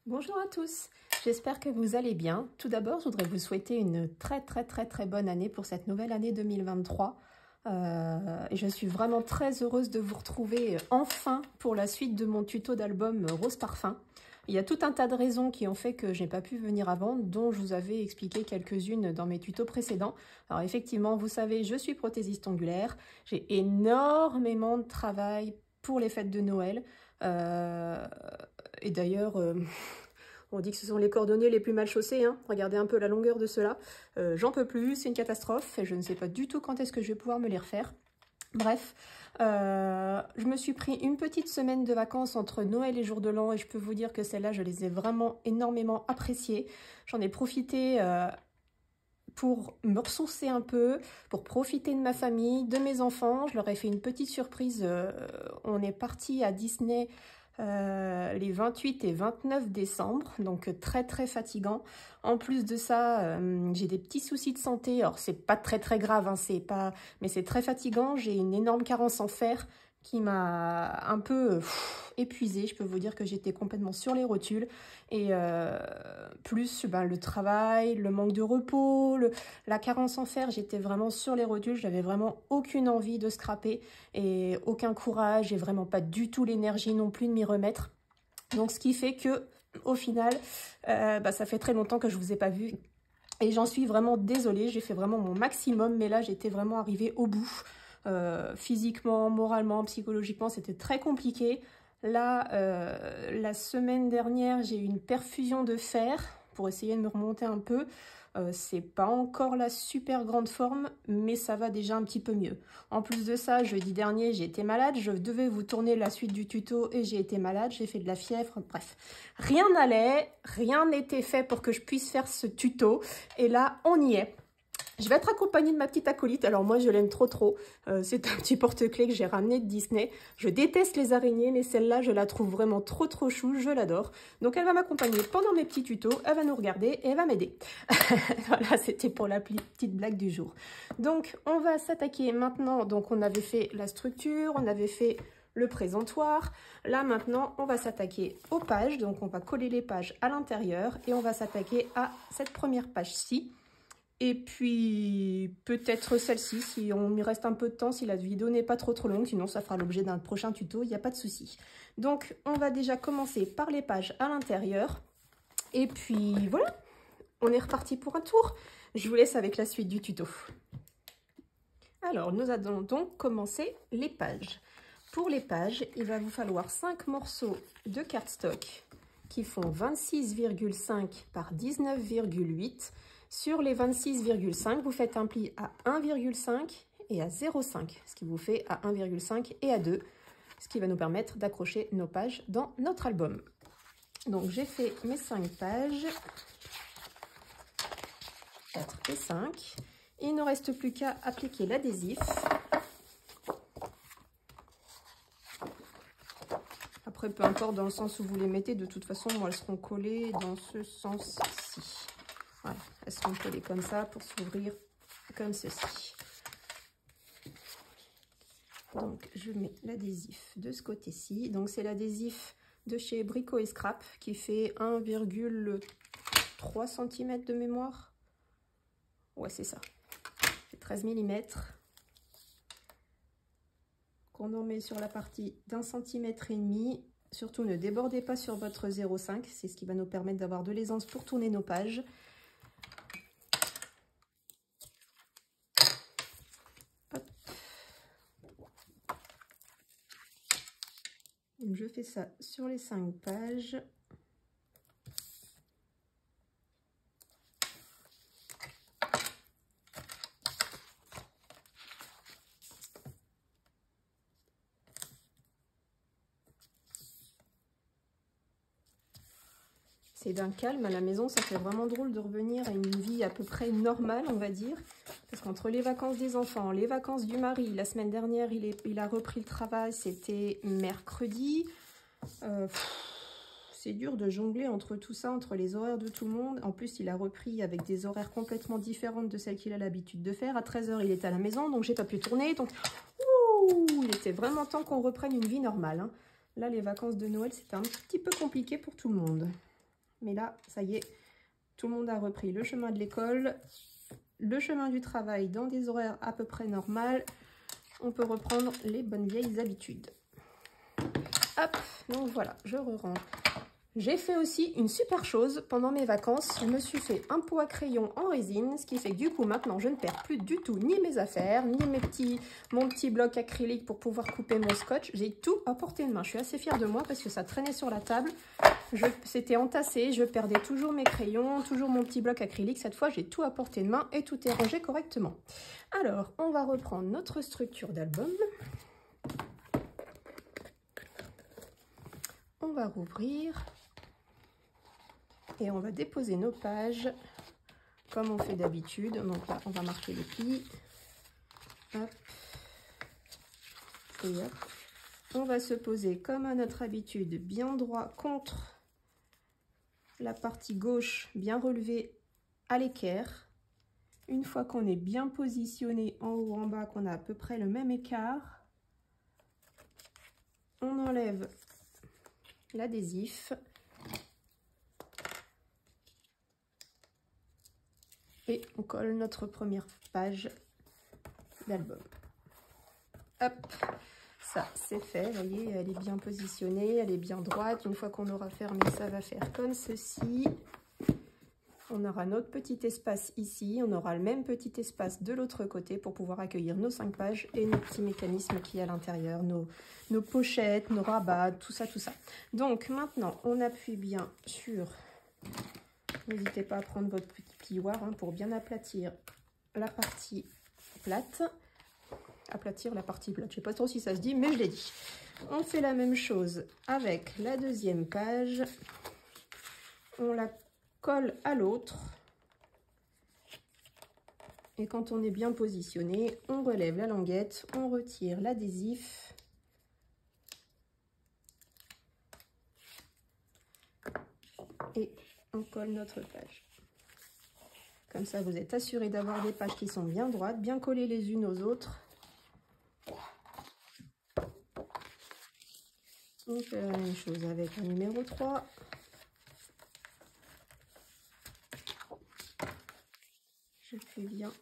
Bonjour à tous, j'espère que vous allez bien. Tout d'abord, je voudrais vous souhaiter une très bonne année pour cette nouvelle année 2023. Et je suis vraiment très heureuse de vous retrouver enfin pour la suite de mon tuto d'album Rose Parfum. Il y a tout un tas de raisons qui ont fait que je n'ai pas pu venir avant, dont je vous avais expliqué quelques-unes dans mes tutos précédents. Alors effectivement, vous savez, je suis prothésiste ongulaire, j'ai énormément de travail pour les fêtes de Noël. Et d'ailleurs, on dit que ce sont les cordonniers les plus mal chaussés, hein. Regardez un peu la longueur de ceux-là. J'en peux plus, c'est une catastrophe, et je ne sais pas du tout quand est-ce que je vais pouvoir me les refaire. Bref, je me suis pris une petite semaine de vacances entre Noël et Jour de l'An, et je peux vous dire que celles-là, je les ai vraiment énormément appréciées. J'en ai profité pour me ressourcer un peu, pour profiter de ma famille, de mes enfants. Je leur ai fait une petite surprise. On est parti à Disney les 28 et 29 décembre, donc très fatigant. En plus de ça, j'ai des petits soucis de santé. Alors c'est pas très grave, hein, mais c'est très fatigant. J'ai une énorme carence en fer qui m'a un peu épuisée. Je peux vous dire que j'étais complètement sur les rotules. Et plus le travail, le manque de repos, la carence en fer, j'étais vraiment sur les rotules. J'avais vraiment aucune envie de scraper et aucun courage et vraiment pas du tout l'énergie non plus de m'y remettre. Donc ce qui fait que au final, ça fait très longtemps que je vous ai pas vu. Et j'en suis vraiment désolée, j'ai fait vraiment mon maximum, mais là j'étais vraiment arrivée au bout. Physiquement, moralement, psychologiquement, c'était très compliqué. Là, la semaine dernière, j'ai eu une perfusion de fer pour essayer de me remonter un peu. C'est pas encore la super grande forme, mais ça va déjà un petit peu mieux. En plus de ça, jeudi dernier, j'ai été malade. Je devais vous tourner la suite du tuto et j'ai été malade. J'ai fait de la fièvre, bref. Rien n'allait, rien n'était fait pour que je puisse faire ce tuto. Et là, on y est. Je vais être accompagnée de ma petite acolyte. Alors moi, je l'aime trop. C'est un petit porte-clés que j'ai ramené de Disney. Je déteste les araignées, mais celle-là, je la trouve vraiment trop chou. Je l'adore. Donc, elle va m'accompagner pendant mes petits tutos. Elle va nous regarder et elle va m'aider. Voilà, c'était pour la petite blague du jour. Donc, on va s'attaquer maintenant. Donc, on avait fait la structure, on avait fait le présentoir. Là, maintenant, on va s'attaquer aux pages. Donc, on va coller les pages à l'intérieur et on va s'attaquer à cette première page-ci. Et puis, peut-être celle-ci, si on y reste un peu de temps, si la vidéo n'est pas trop longue, sinon ça fera l'objet d'un prochain tuto, il n'y a pas de souci. Donc, on va déjà commencer par les pages à l'intérieur. Et puis, voilà, on est reparti pour un tour. Je vous laisse avec la suite du tuto. Alors, nous allons donc commencer les pages. Pour les pages, il va vous falloir 5 morceaux de cardstock qui font 26,5 par 19,8. Sur les 26,5, vous faites un pli à 1,5 et à 0,5, ce qui vous fait à 1,5 et à 2, ce qui va nous permettre d'accrocher nos pages dans notre album. Donc j'ai fait mes 5 pages, 4 et 5. Il ne reste plus qu'à appliquer l'adhésif. Après, peu importe dans le sens où vous les mettez, de toute façon, elles seront collées dans ce sens-ci. Voilà, elles seront collées comme ça pour s'ouvrir comme ceci. Donc, je mets l'adhésif de ce côté-ci. Donc, c'est l'adhésif de chez Brico & Scrap qui fait 1,3 cm de mémoire. Ouais, c'est ça. C'est 13 mm. Qu'on en met sur la partie d'1,5 cm. Surtout, ne débordez pas sur votre 0,5. C'est ce qui va nous permettre d'avoir de l'aisance pour tourner nos pages. Donc, je fais ça sur les 5 pages. C'est d'un calme à la maison, ça fait vraiment drôle de revenir à une vie à peu près normale, on va dire. Parce qu'entre les vacances des enfants, les vacances du mari, la semaine dernière, il a repris le travail, c'était mercredi. C'est dur de jongler entre tout ça, entre les horaires de tout le monde. En plus, il a repris avec des horaires complètement différentes de celles qu'il a l'habitude de faire. À 13 h, il était à la maison, donc j'ai pas pu tourner. Donc, il était vraiment temps qu'on reprenne une vie normale, hein. Là, les vacances de Noël, c'était un petit peu compliqué pour tout le monde. Mais là, ça y est, tout le monde a repris le chemin de l'école, le chemin du travail dans des horaires à peu près normales. On peut reprendre les bonnes vieilles habitudes. Hop, donc voilà, je re-range. J'ai fait aussi une super chose pendant mes vacances. Je me suis fait un pot à crayon en résine, ce qui fait que du coup maintenant je ne perds plus du tout ni mes affaires, ni mon petit bloc acrylique pour pouvoir couper mon scotch. J'ai tout à portée de main. Je suis assez fière de moi parce que ça traînait sur la table. C'était entassé, je perdais toujours mes crayons, toujours mon petit bloc acrylique. Cette fois j'ai tout à portée de main et tout est rangé correctement. Alors on va reprendre notre structure d'album. On va rouvrir. Et on va déposer nos pages comme on fait d'habitude. Donc là, on va marquer les plis. Hop. Et hop. On va se poser comme à notre habitude, bien droit contre la partie gauche, bien relevée à l'équerre. Une fois qu'on est bien positionné en haut, en bas, qu'on a à peu près le même écart, on enlève l'adhésif. Et on colle notre première page d'album. Hop, ça c'est fait, vous voyez, elle est bien positionnée, elle est bien droite. Une fois qu'on aura fermé, ça va faire comme ceci. On aura notre petit espace ici, on aura le même petit espace de l'autre côté pour pouvoir accueillir nos 5 pages et nos petits mécanismes qui y a à l'intérieur, nos pochettes, nos rabats, tout ça, tout ça. Donc maintenant, on appuie bien sur... N'hésitez pas à prendre votre petit plioir pour bien aplatir la partie plate. Aplatir la partie plate, je ne sais pas trop si ça se dit, mais je l'ai dit. On fait la même chose avec la deuxième page. On la colle à l'autre. Et quand on est bien positionné, on relève la languette, on retire l'adhésif. Et on colle notre page. Comme ça, vous êtes assuré d'avoir des pages qui sont bien droites, bien collées les unes aux autres. On fait la même chose avec le numéro 3. Je fais bien.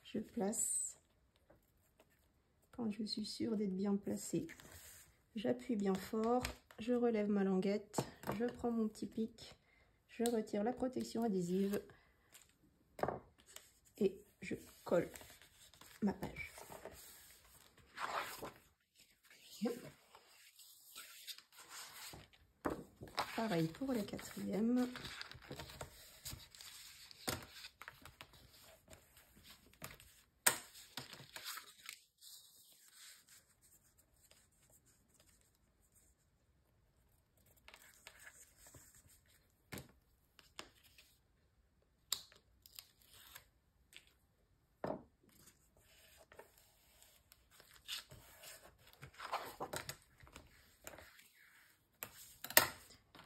Je place. Quand je suis sûre d'être bien placée, j'appuie bien fort. Je relève ma languette. Je prends mon petit pic. Je retire la protection adhésive. Et je colle ma page. Pareil pour la quatrième.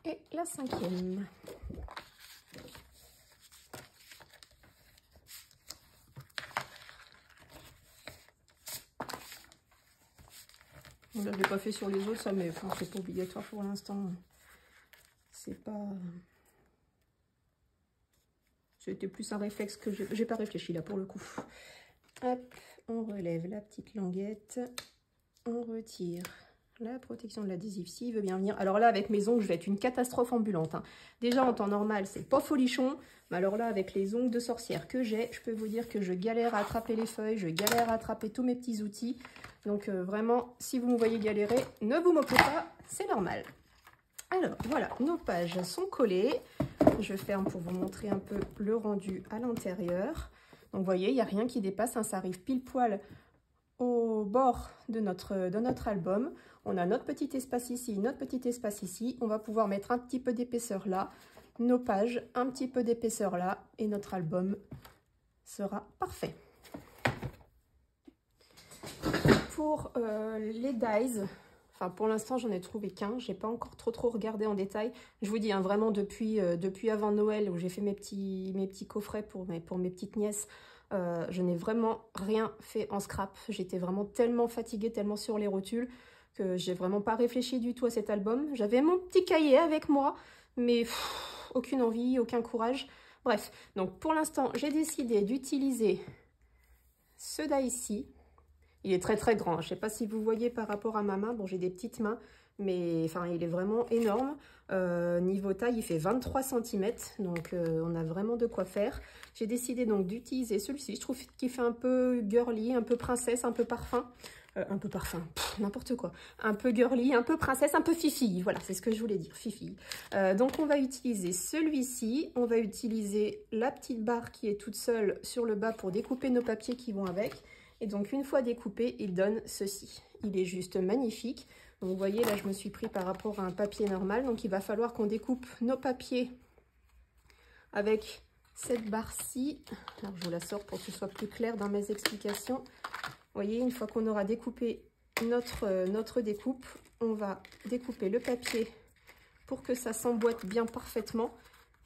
Et la cinquième. Bon, là, je ne l'ai pas fait sur les autres, ça, mais enfin, c'est pas obligatoire pour l'instant. C'est pas... C'était plus un réflexe que j'ai pas réfléchi là pour le coup. Hop, on relève la petite languette. On retire la protection de l'adhésif s'il veut bien venir. Alors là, avec mes ongles, je vais être une catastrophe ambulante. Déjà, en temps normal, c'est pas folichon. Mais alors là, avec les ongles de sorcière que j'ai, je peux vous dire que je galère à attraper les feuilles, je galère à attraper tous mes petits outils. Donc vraiment, si vous me voyez galérer, ne vous moquez pas, c'est normal. Alors, voilà, nos pages sont collées. Je ferme pour vous montrer un peu le rendu à l'intérieur. Donc, vous voyez, il n'y a rien qui dépasse, hein, ça arrive pile poil au bord de notre album. On a notre petit espace ici, notre petit espace ici. On va pouvoir mettre un petit peu d'épaisseur là, nos pages, un petit peu d'épaisseur là, et notre album sera parfait. Pour les dies, enfin pour l'instant j'en ai trouvé qu'un, j'ai pas encore trop regardé en détail. Je vous dis hein, vraiment depuis avant Noël où j'ai fait mes petits coffrets pour mes petites nièces. Je n'ai vraiment rien fait en scrap. J'étais vraiment tellement fatiguée, tellement sur les rotules, que j'ai vraiment pas réfléchi du tout à cet album. J'avais mon petit cahier avec moi, mais aucune envie, aucun courage. Bref, donc pour l'instant, j'ai décidé d'utiliser ce die-ci. Il est très très grand, je ne sais pas si vous voyez par rapport à ma main, bon j'ai des petites mains, mais enfin il est vraiment énorme. Niveau taille, il fait 23 cm, donc on a vraiment de quoi faire. J'ai décidé donc d'utiliser celui-ci, je trouve qu'il fait un peu girly, un peu princesse, un peu parfum. N'importe quoi. Un peu girly, un peu princesse, un peu fifi. Voilà, c'est ce que je voulais dire, fifi. Donc on va utiliser celui-ci. On va utiliser la petite barre qui est toute seule sur le bas pour découper nos papiers qui vont avec. Et donc une fois découpé, il donne ceci. Il est juste magnifique. Donc vous voyez, là je me suis pris par rapport à un papier normal. Donc il va falloir qu'on découpe nos papiers avec cette barre-ci. Alors je vous la sors pour que ce soit plus clair dans mes explications. Vous voyez, une fois qu'on aura découpé notre découpe, on va découper le papier pour que ça s'emboîte bien parfaitement.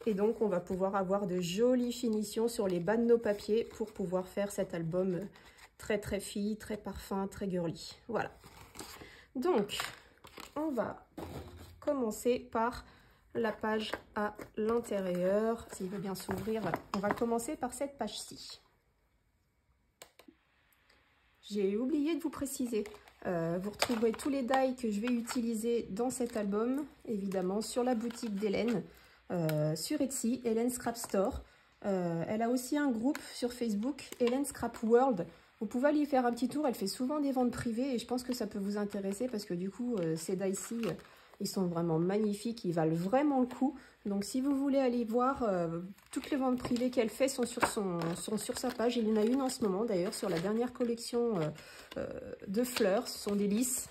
Et donc, on va pouvoir avoir de jolies finitions sur les bas de nos papiers pour pouvoir faire cet album très très fille, très parfum, très girly. Voilà. Donc, on va commencer par la page à l'intérieur. S'il veut bien s'ouvrir, voilà. On va commencer par cette page-ci. J'ai oublié de vous préciser, vous retrouverez tous les die que je vais utiliser dans cet album, évidemment, sur la boutique d'Hélène, sur Etsy, Hélène Scrap Store. Elle a aussi un groupe sur Facebook, Hélène Scrap World. Vous pouvez aller y faire un petit tour, elle fait souvent des ventes privées et je pense que ça peut vous intéresser parce que du coup, ces die-ci, ils sont vraiment magnifiques, ils valent vraiment le coup. Donc si vous voulez aller voir, toutes les ventes privées qu'elle fait sont sur sa page. Il y en a une en ce moment d'ailleurs sur la dernière collection de fleurs. Ce sont des lys.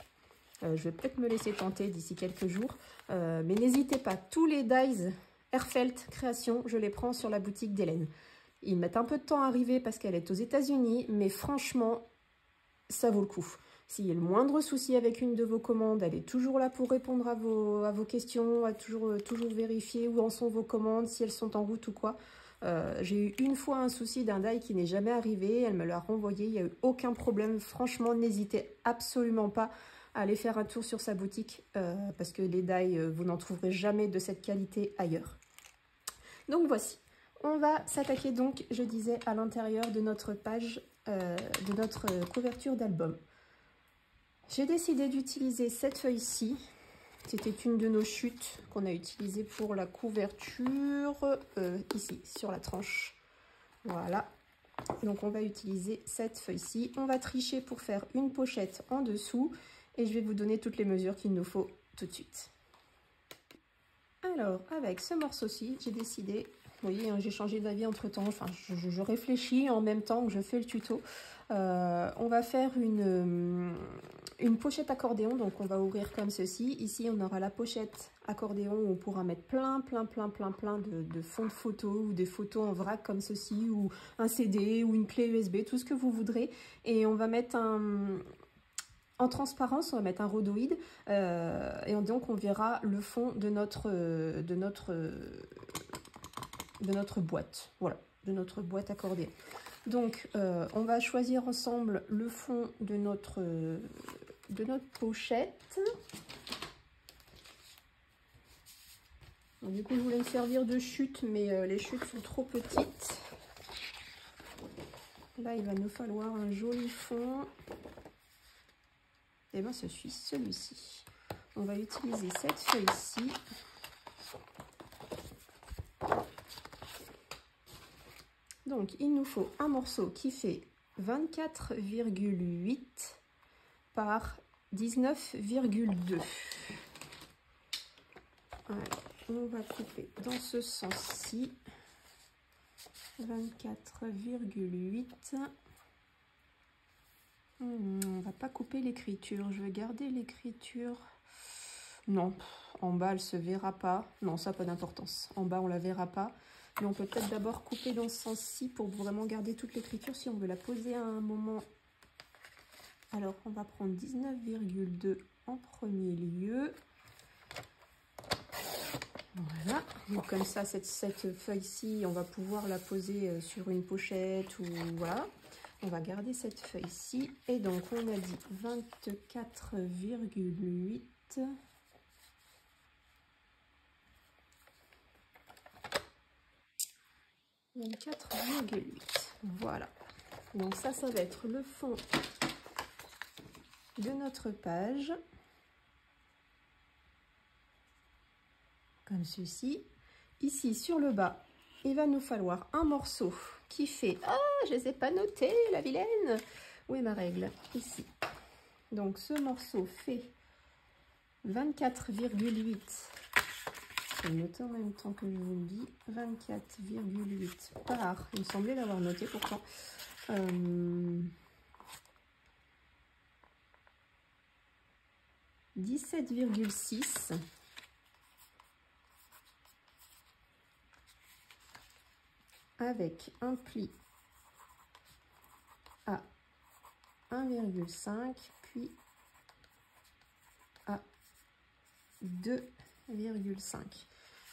Je vais peut-être me laisser tenter d'ici quelques jours. Mais n'hésitez pas, tous les dies Herfelt Création, je les prends sur la boutique d'Hélène. Ils mettent un peu de temps à arriver parce qu'elle est aux États-Unis, mais franchement, ça vaut le coup. S'il y a le moindre souci avec une de vos commandes, elle est toujours là pour répondre à vos questions, à toujours vérifier où en sont vos commandes, si elles sont en route ou quoi. J'ai eu une fois un souci d'un die qui n'est jamais arrivé, elle me l'a renvoyé, il n'y a eu aucun problème. Franchement, n'hésitez absolument pas à aller faire un tour sur sa boutique parce que les die, vous n'en trouverez jamais de cette qualité ailleurs. Donc voici, on va s'attaquer donc, je disais, à l'intérieur de notre page, de notre couverture d'album. J'ai décidé d'utiliser cette feuille-ci. C'était une de nos chutes qu'on a utilisée pour la couverture, ici, sur la tranche. Voilà. Donc, on va utiliser cette feuille-ci. On va tricher pour faire une pochette en dessous. Et je vais vous donner toutes les mesures qu'il nous faut tout de suite. Alors, avec ce morceau-ci, j'ai décidé... Vous voyez, hein, j'ai changé d'avis entre-temps. Enfin, je réfléchis en même temps que je fais le tuto. On va faire une pochette accordéon. Donc, on va ouvrir comme ceci. Ici, on aura la pochette accordéon où on pourra mettre plein de fonds de photos ou des photos en vrac comme ceci, ou un CD ou une clé USB, tout ce que vous voudrez. Et on va mettre en transparence, on va mettre un rhodoïde. Et donc, on verra le fond de notre boîte, voilà, de notre boîte accordéon. Donc, on va choisir ensemble le fond de notre pochette. Donc, du coup, je voulais me servir de chute, mais les chutes sont trop petites. Là, il va nous falloir un joli fond. Et bien, celui-ci. On va utiliser cette feuille-ci. Donc, il nous faut un morceau qui fait 24,8 par 19,2. On va couper dans ce sens-ci. 24,8. On va pas couper l'écriture. Je vais garder l'écriture. Non, en bas, elle se verra pas. Non, ça n'a pas d'importance. En bas, on la verra pas. Mais on peut peut-être d'abord couper dans ce sens-ci pour vraiment garder toute l'écriture si on veut la poser à un moment. Alors, on va prendre 19,2 en premier lieu. Voilà. Donc, comme ça, cette feuille-ci, on va pouvoir la poser sur une pochette ou voilà. on va garder cette feuille-ci. Et donc, on a dit 24,8. 24,8. Voilà. Donc ça va être le fond de notre page. Comme ceci. Ici, sur le bas, il va nous falloir un morceau qui fait... Ah, je ne les ai pas notés, la vilaine! Où est ma règle? Ici. Donc, ce morceau fait 24,8. Je vais noter en même temps que je vous le dis. 24,8 par... Il me semblait l'avoir noté pourtant. 17,6. Avec un pli à 1,5 puis à 2,5.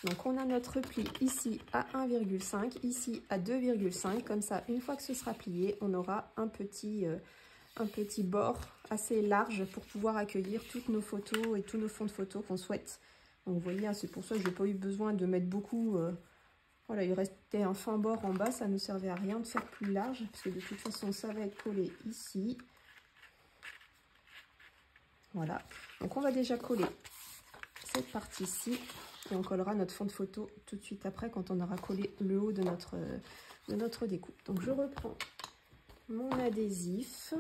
Donc on a notre pli ici à 1,5, ici à 2,5. Comme ça, une fois que ce sera plié, on aura un petit bord assez large pour pouvoir accueillir toutes nos photos et tous nos fonds de photos qu'on souhaite. Donc vous voyez, c'est pour ça que je n'ai pas eu besoin de mettre beaucoup... Voilà, il restait un fin bord en bas, ça ne servait à rien de faire plus large, parce que de toute façon, ça va être collé ici. Voilà, donc on va déjà coller cette partie-ci, et on collera notre fond de photo tout de suite après, quand on aura collé le haut de notre découpe. Donc je reprends mon adhésif.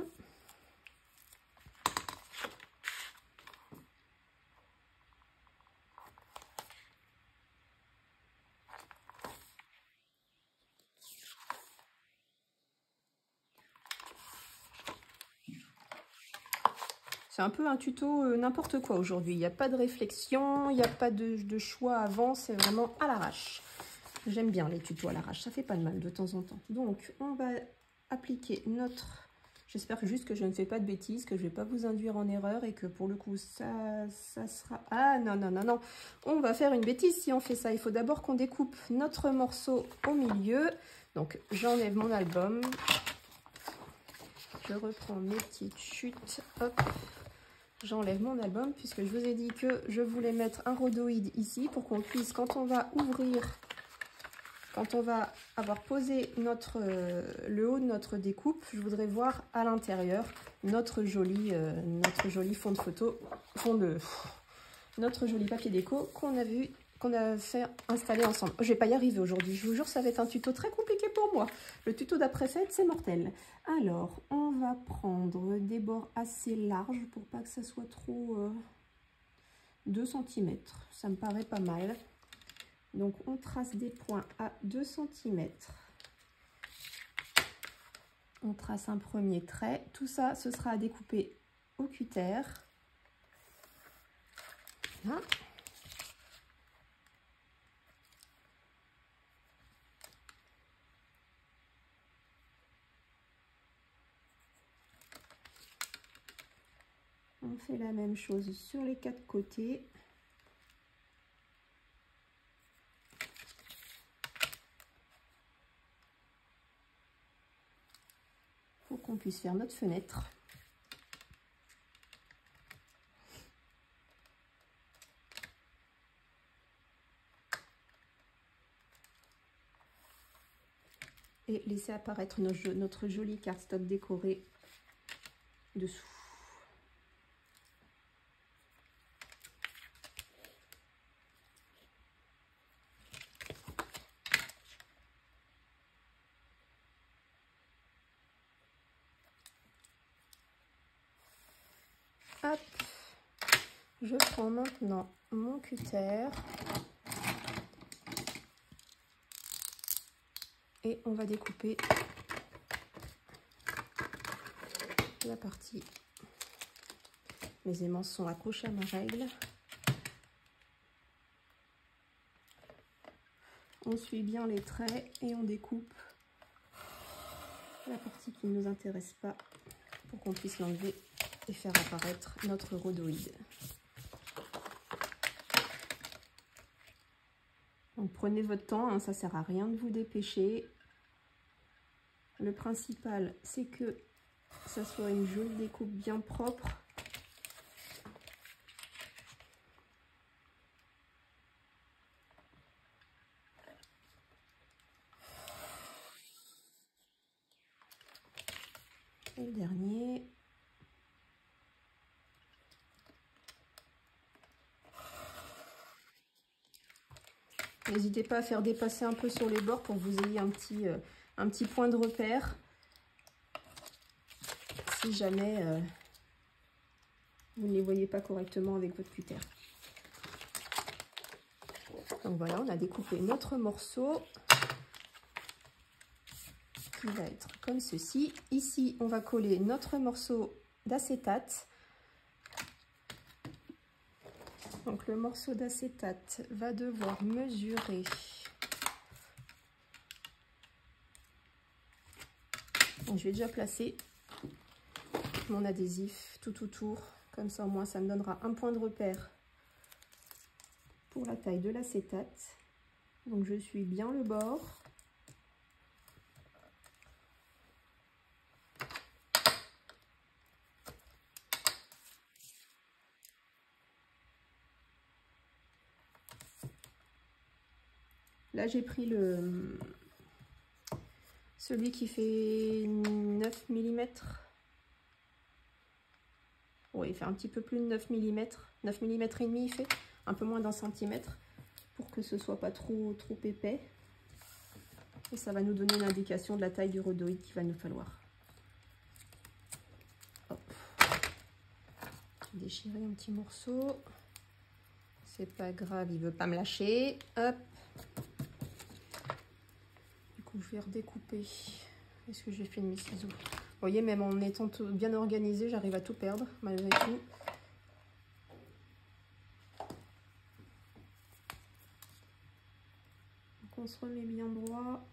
C'est un peu un tuto n'importe quoi aujourd'hui. Il n'y a pas de réflexion, il n'y a pas de choix avant, c'est vraiment à l'arrache. J'aime bien les tutos à l'arrache, ça fait pas de mal de temps en temps. Donc, on va appliquer notre... J'espère juste que je ne fais pas de bêtises, que je ne vais pas vous induire en erreur et que pour le coup, ça sera... Ah non, non, non, non. On va faire une bêtise si on fait ça. Il faut d'abord qu'on découpe notre morceau au milieu. Donc, j'enlève mon album. Je reprends mes petites chutes. Hop. J'enlève mon album puisque je vous ai dit que je voulais mettre un rhodoïde ici pour qu'on puisse, quand on va ouvrir, quand on va avoir posé le haut de notre découpe, je voudrais voir à l'intérieur notre joli fond de photo, notre joli papier déco qu'on a fait installer ensemble. Je vais pas y arriver aujourd'hui, je vous jure, ça va être un tuto très compliqué pour moi. Le tuto d'après-fête, c'est mortel. Alors, on va prendre des bords assez larges pour pas que ça soit trop 2 cm. Ça me paraît pas mal. Donc, on trace des points à 2 cm. On trace un premier trait. Tout ça, ce sera à découper au cutter. Voilà. On fait la même chose sur les 4 côtés. Pour qu'on puisse faire notre fenêtre. Et laisser apparaître notre joli cardstock décoré dessous. Hop, je prends maintenant mon cutter et on va découper la partie. Mes aimants sont accrochés à ma règle. On suit bien les traits et on découpe la partie qui ne nous intéresse pas pour qu'on puisse l'enlever et faire apparaître notre rhodoïde. Donc prenez votre temps, hein, ça sert à rien de vous dépêcher. Le principal, c'est que ça soit une jolie découpe bien propre. Et le dernier. N'hésitez pas à faire dépasser un peu sur les bords pour que vous ayez un petit point de repère. Si jamais vous ne les voyez pas correctement avec votre cutter. Donc voilà, on a découpé notre morceau qui va être comme ceci. Ici, on va coller notre morceau d'acétate. Donc le morceau d'acétate va devoir mesurer donc, je vais déjà placer mon adhésif tout autour, comme ça au moins ça me donnera un point de repère pour la taille de l'acétate. Donc je suis bien le bord. Là j'ai pris celui qui fait 9 mm. Oui, il fait un petit peu plus de 9 mm. 9 mm et demi il fait, un peu moins d'un centimètre, pour que ce soit pas trop épais. Et ça va nous donner une indication de la taille du rhodoïde qu'il va nous falloir. Hop. J'ai déchiré un petit morceau. C'est pas grave, il veut pas me lâcher. Hop. Du coup, je vais redécouper. Est-ce que j'ai fait de mes ciseaux? Vous voyez, même en étant bien organisé, j'arrive à tout perdre, malgré tout. Donc on se remet bien droit.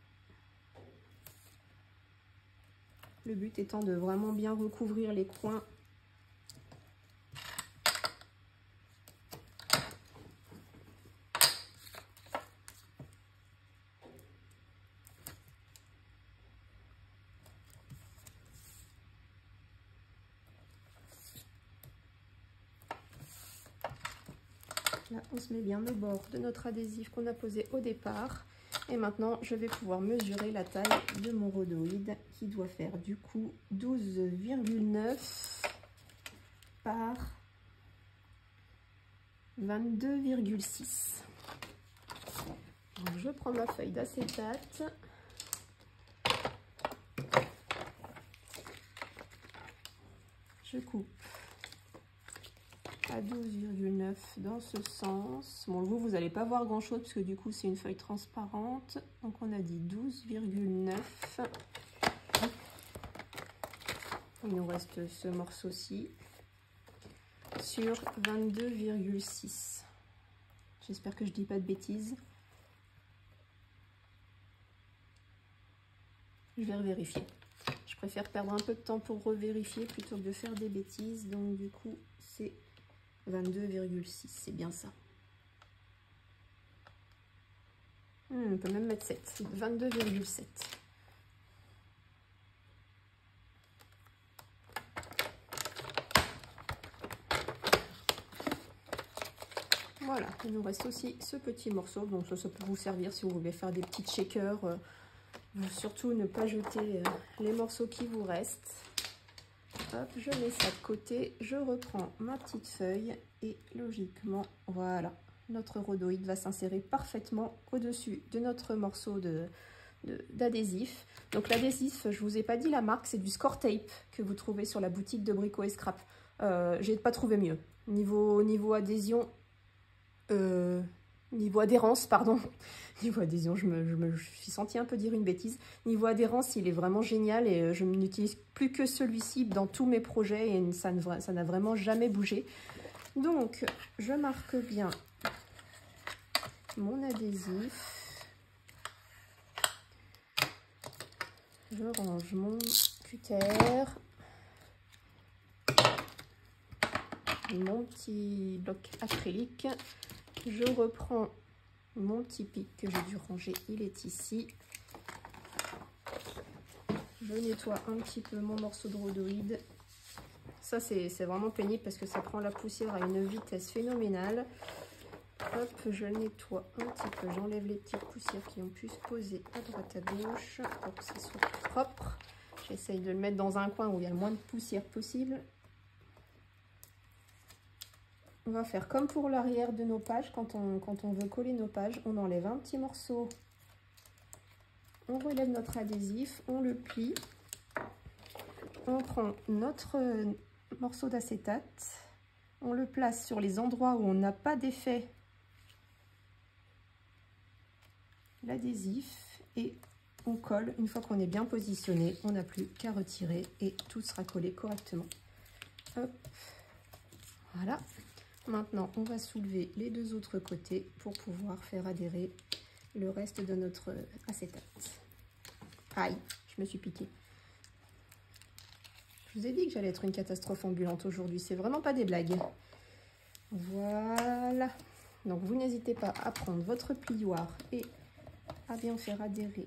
Le but étant de vraiment bien recouvrir les coins. Là, on se met bien au bord de notre adhésif qu'on a posé au départ. Et maintenant, je vais pouvoir mesurer la taille de mon rhodoïde qui doit faire du coup 12,9 par 22,6. Donc, je prends ma feuille d'acétate. Je coupe à 12,9 dans ce sens. Bon, vous n'allez pas voir grand chose parce que du coup c'est une feuille transparente. Donc on a dit 12,9. Il nous reste ce morceau-ci sur 22,6. J'espère que je dis pas de bêtises. Je vais revérifier. Je préfère perdre un peu de temps pour revérifier plutôt que de faire des bêtises. Donc du coup c'est 22,6, c'est bien ça. On peut même mettre 7, 22,7. Voilà, il nous reste aussi ce petit morceau. Donc ça peut vous servir si vous voulez faire des petites shakers. Surtout ne pas jeter les morceaux qui vous restent. Hop, je mets ça de côté, je reprends ma petite feuille et logiquement, voilà, notre rhodoïde va s'insérer parfaitement au-dessus de notre morceau d'adhésif. Donc l'adhésif, je vous ai pas dit la marque, c'est du Score Tape que vous trouvez sur la boutique de Brico et Scrap. J'ai pas trouvé mieux. Niveau adhésion, niveau adhérence, pardon. Niveau adhésion, je me suis sentie un peu dire une bêtise. Niveau adhérence, il est vraiment génial et je n'utilise plus que celui-ci dans tous mes projets et ça n'a vraiment jamais bougé. Donc, je marque bien mon adhésif. Je range mon cutter. Mon petit bloc acrylique. Je reprends mon petit pic que j'ai dû ranger, il est ici. je nettoie un petit peu mon morceau de rhodoïde. Ça, c'est vraiment pénible parce que ça prend la poussière à une vitesse phénoménale. Hop, je le nettoie un petit peu. J'enlève les petites poussières qui ont pu se poser à droite à gauche pour que ça soit propre. J'essaye de le mettre dans un coin où il y a le moins de poussière possible. On va faire comme pour l'arrière de nos pages. Quand on veut coller nos pages, on enlève un petit morceau. On relève notre adhésif, on le plie. On prend notre morceau d'acétate. On le place sur les endroits où on n'a pas d'effet l'adhésif et on colle. Une fois qu'on est bien positionné, on n'a plus qu'à retirer et tout sera collé correctement. Hop. Voilà. Maintenant, on va soulever les deux autres côtés pour pouvoir faire adhérer le reste de notre acétate. Aïe, je me suis piquée. Je vous ai dit que j'allais être une catastrophe ambulante aujourd'hui. C'est vraiment pas des blagues. Voilà. Donc, vous n'hésitez pas à prendre votre plioir et à bien faire adhérer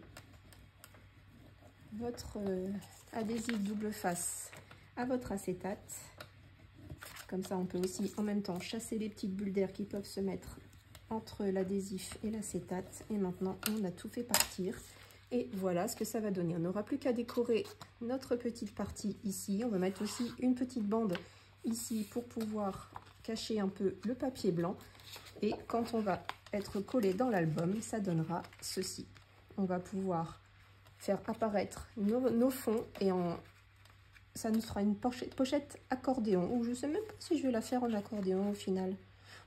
votre adhésif double face à votre acétate. Comme ça, on peut aussi en même temps chasser les petites bulles d'air qui peuvent se mettre entre l'adhésif et l'acétate. Et maintenant, on a tout fait partir. Et voilà ce que ça va donner. On n'aura plus qu'à décorer notre petite partie ici. On va mettre aussi une petite bande ici pour pouvoir cacher un peu le papier blanc. Et quand on va être collé dans l'album, ça donnera ceci. On va pouvoir faire apparaître nos fonds et ça nous fera une pochette accordéon. Ou je ne sais même pas si je vais la faire en accordéon au final.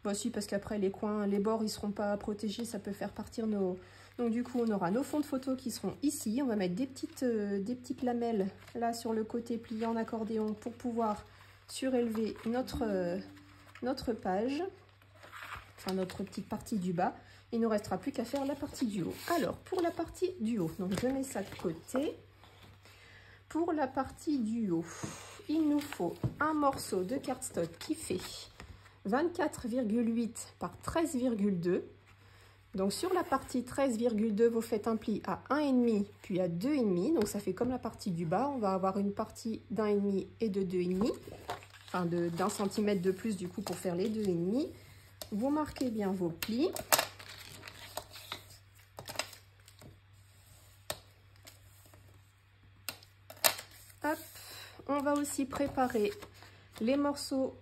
Bon, si, parce qu'après les coins, les bords, ils ne seront pas protégés, ça peut faire partir nos... Donc du coup, on aura nos fonds de photos qui seront ici. On va mettre des petites lamelles là sur le côté plié en accordéon pour pouvoir surélever notre page. Enfin, notre petite partie du bas. Il ne nous restera plus qu'à faire la partie du haut. Alors, pour la partie du haut, donc je mets ça de côté. Pour la partie du haut, il nous faut un morceau de cardstock qui fait 24,8 par 13,2. Donc sur la partie 13,2, vous faites un pli à 1,5 puis à 2,5. Donc ça fait comme la partie du bas. On va avoir une partie d'1,5 et de 2,5. Enfin d'1 centimètre de plus du coup pour faire les 2,5. Vous marquez bien vos plis. Hop. On va aussi préparer les morceaux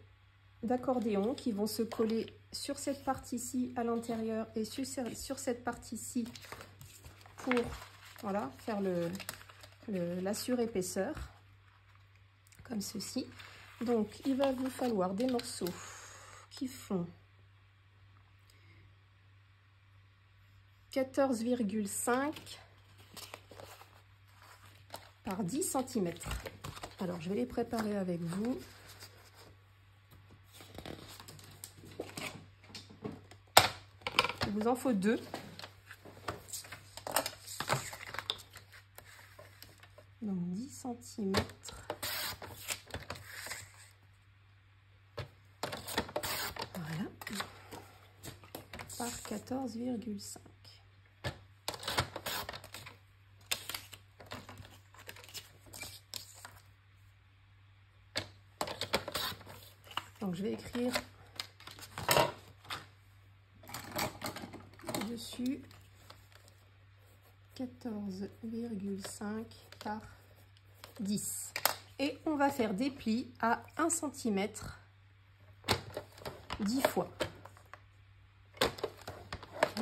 d'accordéon qui vont se coller sur cette partie-ci à l'intérieur et sur cette partie-ci pour voilà, faire la surépaisseur comme ceci. Donc il va vous falloir des morceaux qui font 14,5 par 10 cm. Alors je vais les préparer avec vous. Il vous en faut 2. Donc 10 cm. Voilà. Par 14,5. Donc je vais écrire dessus 14,5 par 10. Et on va faire des plis à 1 cm 10 fois.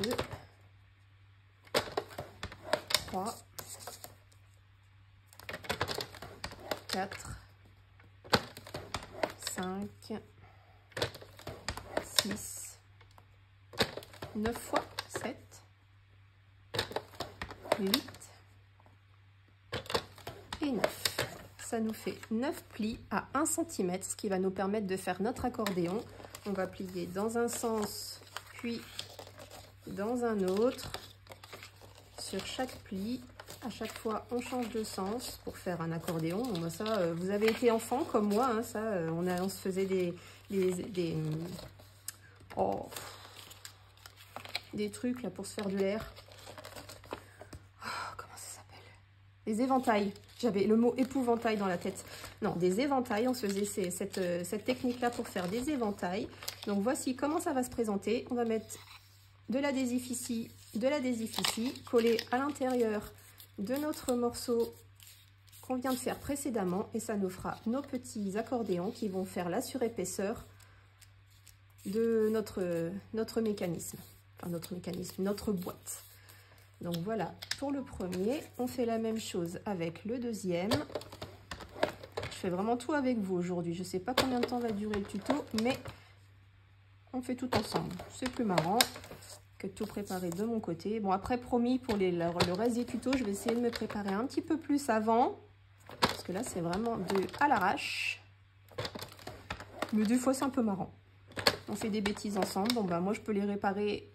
2, 3, 4, 5, 6, 9 fois, 7, 8 et 9. Ça nous fait 9 plis à 1 cm, ce qui va nous permettre de faire notre accordéon. On va plier dans un sens, puis dans un autre. Sur chaque pli, à chaque fois, on change de sens pour faire un accordéon. Bon, bah ça, vous avez été enfant comme moi, hein, ça, on se faisait des trucs là pour se faire de l'air. Oh, comment ça s'appelle? des éventails. J'avais le mot épouvantail dans la tête. Non, des éventails. On se faisait cette technique-là pour faire des éventails. Donc voici comment ça va se présenter. On va mettre de l'adhésif ici, coller à l'intérieur de notre morceau qu'on vient de faire précédemment. Et ça nous fera nos petits accordéons qui vont faire la surépaisseur de notre mécanisme. Enfin, notre boîte. Donc voilà pour le premier. On fait la même chose avec le deuxième. Je fais vraiment tout avec vous aujourd'hui. Je ne sais pas combien de temps va durer le tuto, mais on fait tout ensemble. C'est plus marrant que de tout préparer de mon côté. Bon, après, promis, pour le reste des tutos, je vais essayer de me préparer un petit peu plus avant. Parce que là, c'est vraiment à l'arrache. Mais des fois, c'est un peu marrant. On fait des bêtises ensemble. Bon, bah, moi, je peux les réparer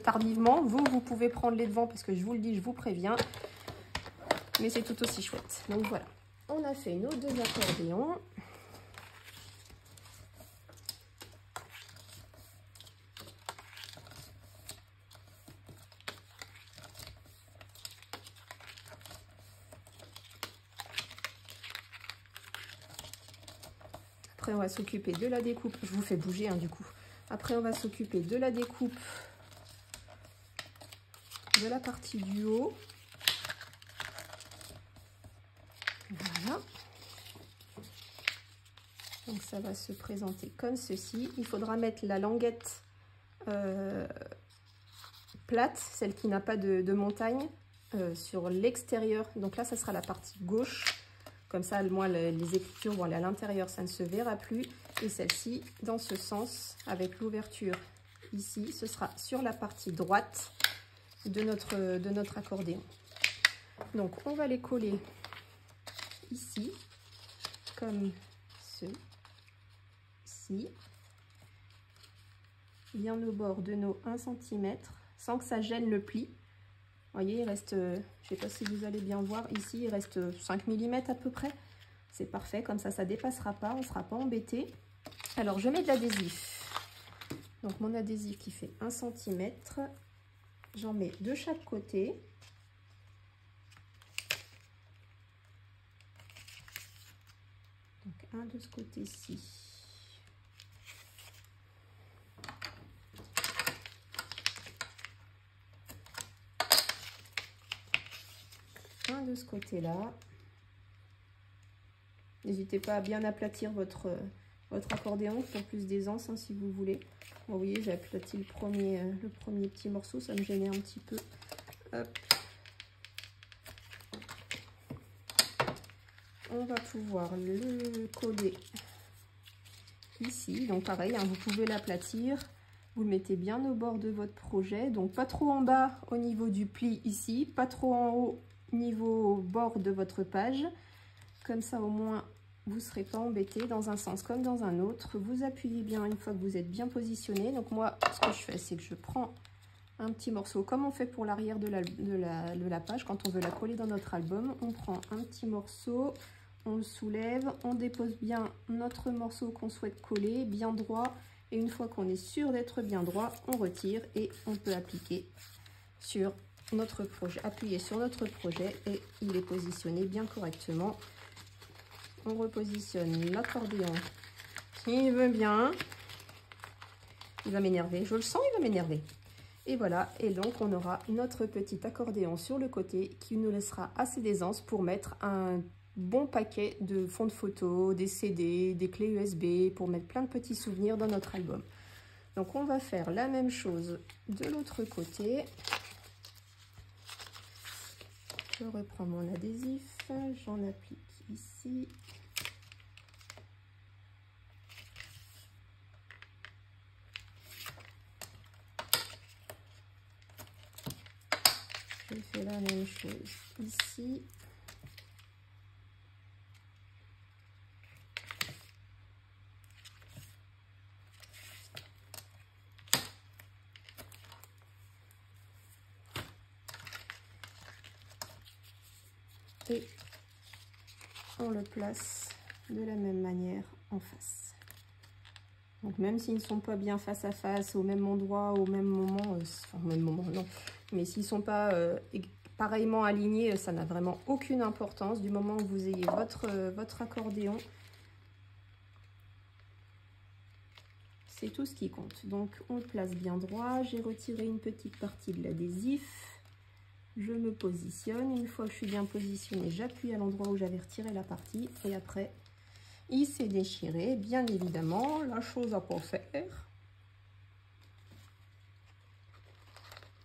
tardivement. Vous pouvez prendre les devants parce que je vous le dis, je vous préviens. Mais c'est tout aussi chouette. Donc, voilà. On a fait nos deux accordéons. Après, on va s'occuper de la découpe. Je vous fais bouger, hein, du coup. Après, on va s'occuper de la découpe de la partie du haut. Voilà. Donc, ça va se présenter comme ceci. Il faudra mettre la languette plate, celle qui n'a pas de montagne, sur l'extérieur. Donc là, ça sera la partie gauche. Comme ça, moi, les écritures vont aller à l'intérieur, ça ne se verra plus. Et celle-ci, dans ce sens, avec l'ouverture ici, ce sera sur la partie droite de notre accordéon. Donc, on va les coller ici, comme ceci, bien au bord de nos 1 cm, sans que ça gêne le pli. Vous voyez, il reste, je ne sais pas si vous allez bien voir, ici, il reste 5 mm à peu près. C'est parfait, comme ça, ça ne dépassera pas, on ne sera pas embêté. Alors, je mets de l'adhésif. Donc, mon adhésif qui fait 1 cm, j'en mets de chaque côté. Donc, un de ce côté-ci. Un de ce côté-là. N'hésitez pas à bien aplatir votre accordéon pour plus d'aisance, hein, si vous voulez. Bon, vous voyez, j'ai aplati le premier petit morceau, ça me gênait un petit peu. Hop. On va pouvoir le coller ici. Donc pareil, hein, vous pouvez l'aplatir. Vous le mettez bien au bord de votre projet. Donc pas trop en bas au niveau du pli ici, pas trop en haut niveau bord de votre page. Comme ça, au moins, vous ne serez pas embêté dans un sens comme dans un autre. Vous appuyez bien une fois que vous êtes bien positionné. Donc moi, ce que je fais, c'est que je prends un petit morceau, comme on fait pour l'arrière de la page, quand on veut la coller dans notre album. On prend un petit morceau, on le soulève, on dépose bien notre morceau qu'on souhaite coller, bien droit. Et une fois qu'on est sûr d'être bien droit, on retire et on peut appliquer sur notre projet, appuyer sur notre projet et il est positionné bien correctement. On repositionne l'accordéon qui veut bien. Il va m'énerver, je le sens, il va m'énerver. Et voilà, et donc on aura notre petit accordéon sur le côté qui nous laissera assez d'aisance pour mettre un bon paquet de fonds de photos, des CD, des clés USB, pour mettre plein de petits souvenirs dans notre album. Donc on va faire la même chose de l'autre côté. Je reprends mon adhésif, j'en applique ici. Je fais la même chose ici. Et on le place de la même manière en face. Donc même s'ils ne sont pas bien face à face, au même endroit, au même moment, enfin au même moment non, mais s'ils ne sont pas pareillement aligné, ça n'a vraiment aucune importance du moment que vous ayez votre accordéon. C'est tout ce qui compte. Donc on le place bien droit. J'ai retiré une petite partie de l'adhésif. Je me positionne. Une fois que je suis bien positionnée, j'appuie à l'endroit où j'avais retiré la partie. Et après, il s'est déchiré. Bien évidemment, la chose à pas faire.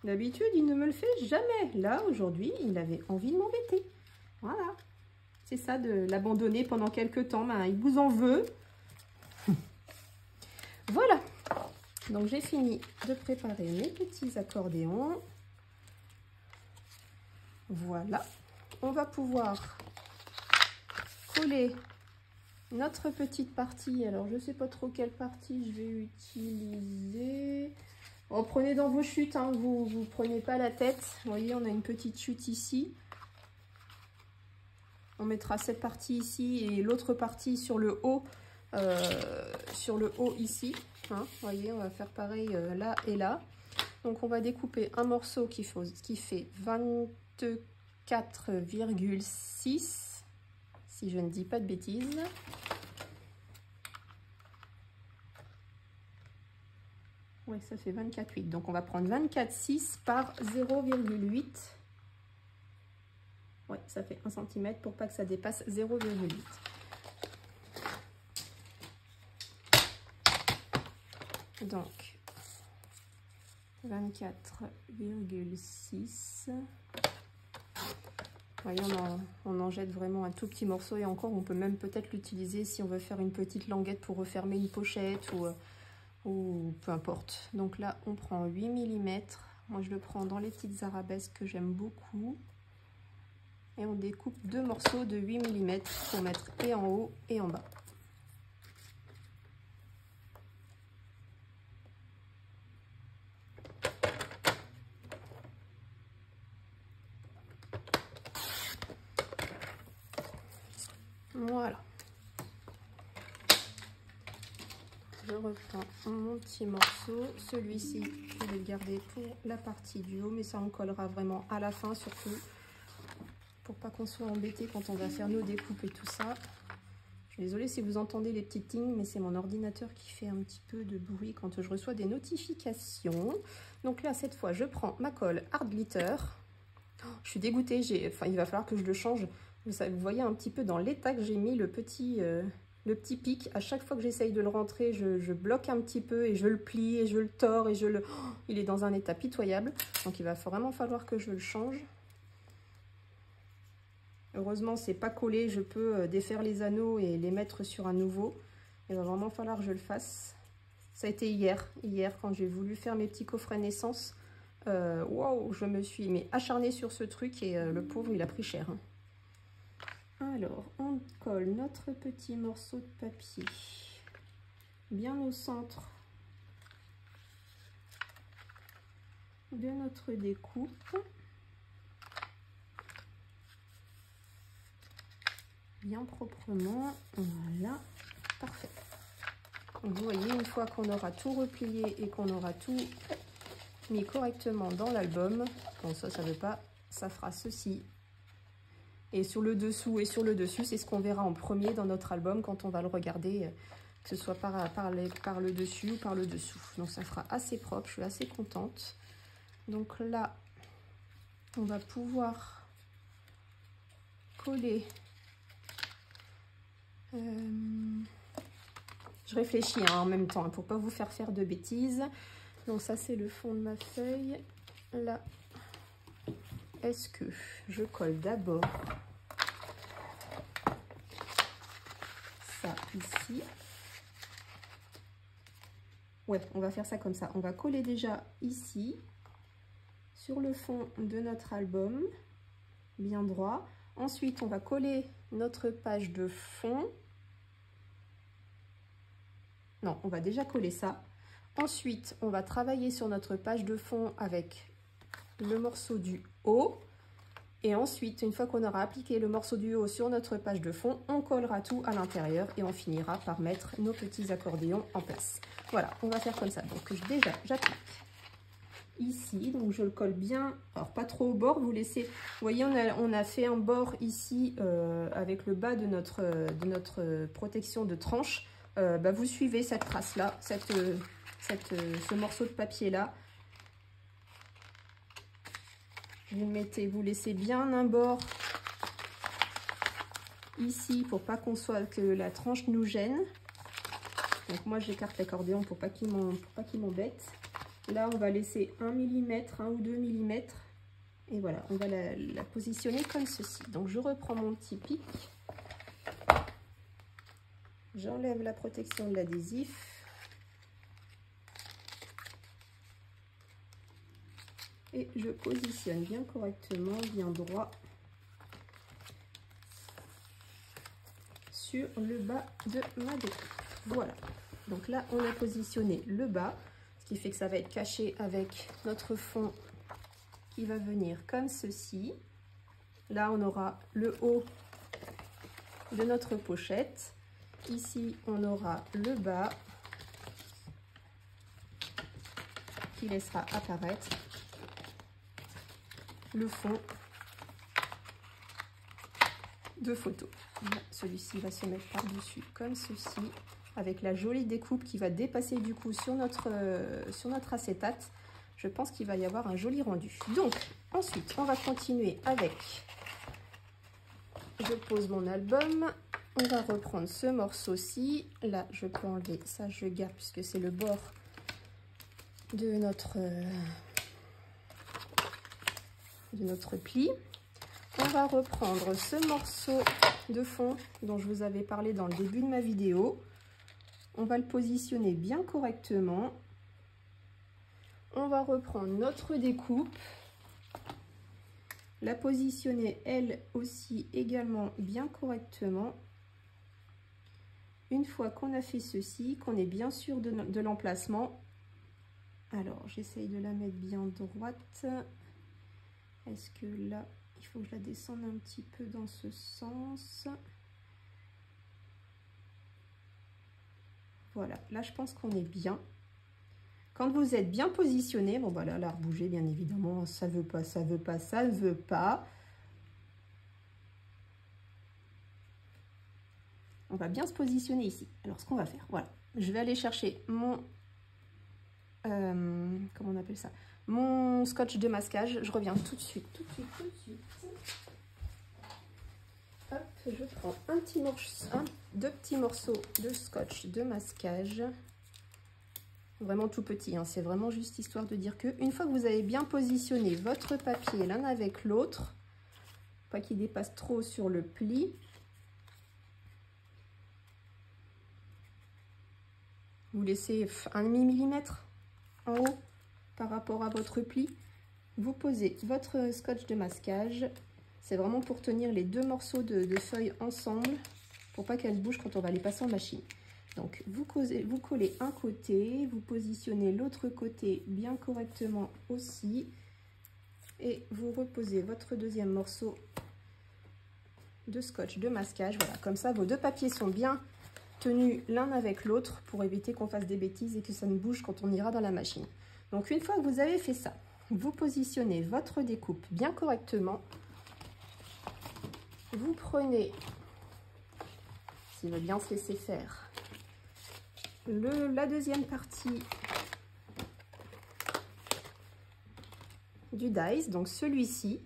D'habitude, il ne me le fait jamais. Là, aujourd'hui, il avait envie de m'embêter. Voilà. C'est ça, de l'abandonner pendant quelques temps. Ben, il vous en veut. Voilà. Donc, j'ai fini de préparer mes petits accordéons. Voilà. On va pouvoir coller notre petite partie. Alors, je ne sais pas trop quelle partie je vais utiliser. Bon, prenez dans vos chutes, hein, vous ne prenez pas la tête. Vous voyez, on a une petite chute ici. On mettra cette partie ici et l'autre partie sur le haut ici. Hein, vous voyez, on va faire pareil là et là. Donc, on va découper un morceau qui fait 24,6, si je ne dis pas de bêtises. Oui, ça fait 24,8. Donc, on va prendre 24,6 par 0,8. Oui, ça fait 1 cm pour pas que ça dépasse 0,8. Donc, 24,6. Voyez, on en jette vraiment un tout petit morceau. Et encore, on peut même peut-être l'utiliser si on veut faire une petite languette pour refermer une pochette ou peu importe. Donc là, on prend 8 mm. Moi, je le prends dans les petites arabesques que j'aime beaucoup. Et on découpe 2 morceaux de 8 mm pour mettre et en haut et en bas. Voilà. Je reprends mon petit morceau. Celui-ci, je vais le garder pour la partie du haut, mais ça on collera vraiment à la fin, surtout pour pas qu'on soit embêté quand on va faire nos découpes et tout ça. Je suis désolée si vous entendez les petits ting, mais c'est mon ordinateur qui fait un petit peu de bruit quand je reçois des notifications. Donc là, cette fois, je prends ma colle Art Glitter. Oh, je suis dégoûtée, il va falloir que je le change. Vous voyez un petit peu dans l'état que j'ai mis le petit pic. À chaque fois que j'essaye de le rentrer, je bloque un petit peu et je le plie et je le tords et il est dans un état pitoyable. Donc il va vraiment falloir que je le change. Heureusement, c'est pas collé. Je peux défaire les anneaux et les mettre sur un nouveau. Il va vraiment falloir que je le fasse. Ça a été hier quand j'ai voulu faire mes petits coffrets naissance. Wow, je me suis acharnée sur ce truc et le pauvre, il a pris cher. Hein. Alors, on colle notre petit morceau de papier bien au centre de notre découpe. Bien proprement. Voilà, parfait. Donc, vous voyez, une fois qu'on aura tout replié et qu'on aura tout mis correctement dans l'album, bon, ça veut pas, ça fera ceci. Et sur le dessous et sur le dessus, c'est ce qu'on verra en premier dans notre album quand on va le regarder, que ce soit par le dessus ou par le dessous. Donc ça fera assez propre, je suis assez contente. Donc là, on va pouvoir coller. Je réfléchis en même temps pour ne pas vous faire de bêtises. Donc ça, c'est le fond de ma feuille. Là, est-ce que je colle d'abord ça ici? Ouais, on va faire ça comme ça. On va coller déjà ici, sur le fond de notre album, bien droit. Ensuite, on va coller notre page de fond. Non, on va déjà coller ça. Ensuite, on va travailler sur notre page de fond avec le morceau du haut. Et ensuite, une fois qu'on aura appliqué le morceau du haut sur notre page de fond, on collera tout à l'intérieur et on finira par mettre nos petits accordéons en place. Voilà, on va faire comme ça. Donc déjà, j'applique ici. Donc je le colle bien, alors pas trop au bord, vous laissez, vous voyez on a fait un bord ici avec le bas de notre protection de tranche. Vous suivez cette trace là, ce morceau de papier là. Vous mettez, vous laissez bien un bord ici pour pas que la tranche nous gêne. Donc moi j'écarte l'accordéon pour pas qu'il m'embête. Là on va laisser 1 mm, 1 ou 2 mm. Et voilà, on va la positionner comme ceci. Donc je reprends mon petit pic. J'enlève la protection de l'adhésif. Et je positionne bien correctement, bien droit sur le bas de ma découpe. Voilà, donc là on a positionné le bas, ce qui fait que ça va être caché avec notre fond qui va venir comme ceci. Là on aura le haut de notre pochette. Ici on aura le bas qui laissera apparaître le fond de photo. Celui-ci va se mettre par-dessus comme ceci, avec la jolie découpe qui va dépasser du coup sur notre acétate. Je pense qu'il va y avoir un joli rendu. Donc ensuite on va continuer avec, je pose mon album, on va reprendre ce morceau-ci. Là je peux enlever ça, je garde puisque c'est le bord de notre pli. On va reprendre ce morceau de fond dont je vous avais parlé dans le début de ma vidéo. On va le positionner bien correctement. On va reprendre notre découpe, la positionner elle aussi également bien correctement. Une fois qu'on a fait ceci, qu'on est bien sûr de l'emplacement, alors j'essaye de la mettre bien droite. Est-ce que là, il faut que je la descende un petit peu dans ce sens? Voilà, là je pense qu'on est bien. Quand vous êtes bien positionné, bon voilà, la rebouger bien évidemment, ça veut pas, ça veut pas, ça ne veut pas. On va bien se positionner ici. Alors ce qu'on va faire, voilà, je vais aller chercher mon, comment on appelle ça, mon scotch de masquage. Je reviens tout de suite, tout de suite, tout de suite. Hop, je prends deux petits morceaux de scotch de masquage. Vraiment tout petit, hein. C'est vraiment juste histoire de dire que une fois que vous avez bien positionné votre papier l'un avec l'autre, pas qu'il dépasse trop sur le pli, vous laissez 1 mm en haut par rapport à votre pli. Vous posez votre scotch de masquage. C'est vraiment pour tenir les deux morceaux de feuilles ensemble, pour pas qu'elles bougent quand on va les passer en machine. Donc vous collez un côté, vous positionnez l'autre côté bien correctement aussi, et vous reposez votre deuxième morceau de scotch de masquage. Voilà, comme ça vos deux papiers sont bien tenus l'un avec l'autre pour éviter qu'on fasse des bêtises et que ça ne bouge quand on ira dans la machine. Donc une fois que vous avez fait ça, vous positionnez votre découpe bien correctement. Vous prenez, s'il veut bien se laisser faire, la deuxième partie du dies, donc celui-ci,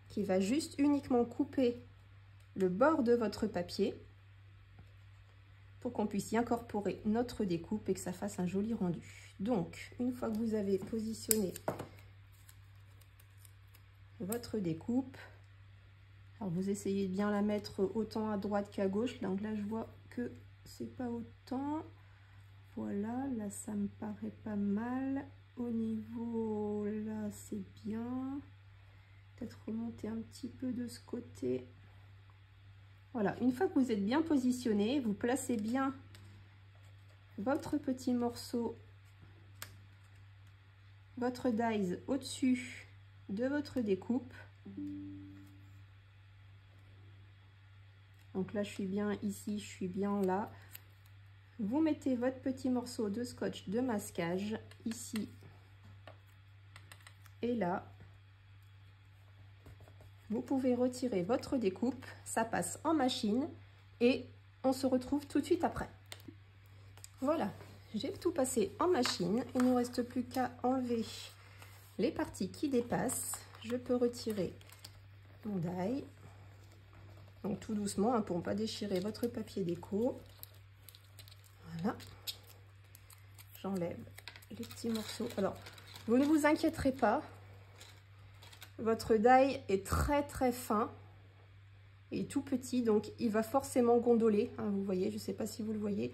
qui va juste uniquement couper le bord de votre papier pour qu'on puisse y incorporer notre découpe et que ça fasse un joli rendu. Donc, une fois que vous avez positionné votre découpe, alors vous essayez de bien la mettre autant à droite qu'à gauche. Donc là, je vois que c'est pas autant. Voilà, là, ça me paraît pas mal. Au niveau, là, c'est bien. Peut-être remonter un petit peu de ce côté. Voilà, une fois que vous êtes bien positionné, vous placez bien votre petit morceau, votre dies au-dessus de votre découpe. Donc là, je suis bien ici, je suis bien là. Vous mettez votre petit morceau de scotch de masquage ici Et là, vous pouvez retirer votre découpe, ça passe en machine et on se retrouve tout de suite après. Voilà, j'ai tout passé en machine. Il ne nous reste plus qu'à enlever les parties qui dépassent. Je peux retirer mon die. Donc tout doucement, hein, pour ne pas déchirer votre papier déco. Voilà. J'enlève les petits morceaux. Alors, vous ne vous inquiéterez pas. Votre die est très très fin et tout petit, donc il va forcément gondoler. Hein, vous voyez, je ne sais pas si vous le voyez.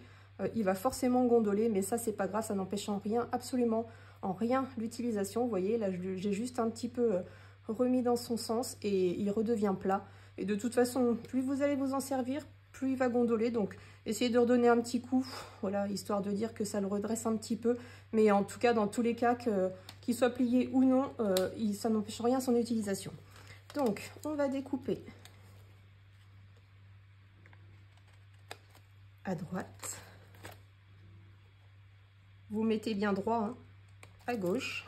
Il va forcément gondoler, mais ça, c'est pas grave, ça n'empêche en rien, absolument en rien l'utilisation. Vous voyez, là, j'ai juste un petit peu remis dans son sens et il redevient plat. Et de toute façon, plus vous allez vous en servir, plus il va gondoler. Donc, essayez de redonner un petit coup, voilà, histoire de dire que ça le redresse un petit peu. Mais en tout cas, dans tous les cas, qu'il soit plié ou non, ça n'empêche rien son utilisation. Donc, on va découper à droite. Vous mettez bien droit, hein, à gauche.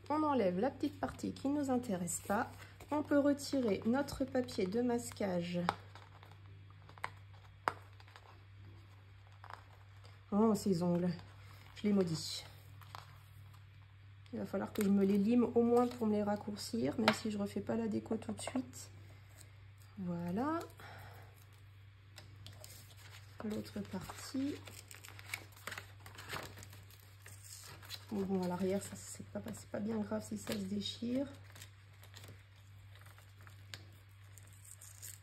On enlève la petite partie qui ne nous intéresse pas. On peut retirer notre papier de masquage. Oh, ces ongles, je les maudis. Il va falloir que je me les lime au moins pour me les raccourcir, même si je ne refais pas la déco tout de suite. Voilà. L'autre partie. Bon, à l'arrière, ça c'est pas bien grave si ça se déchire.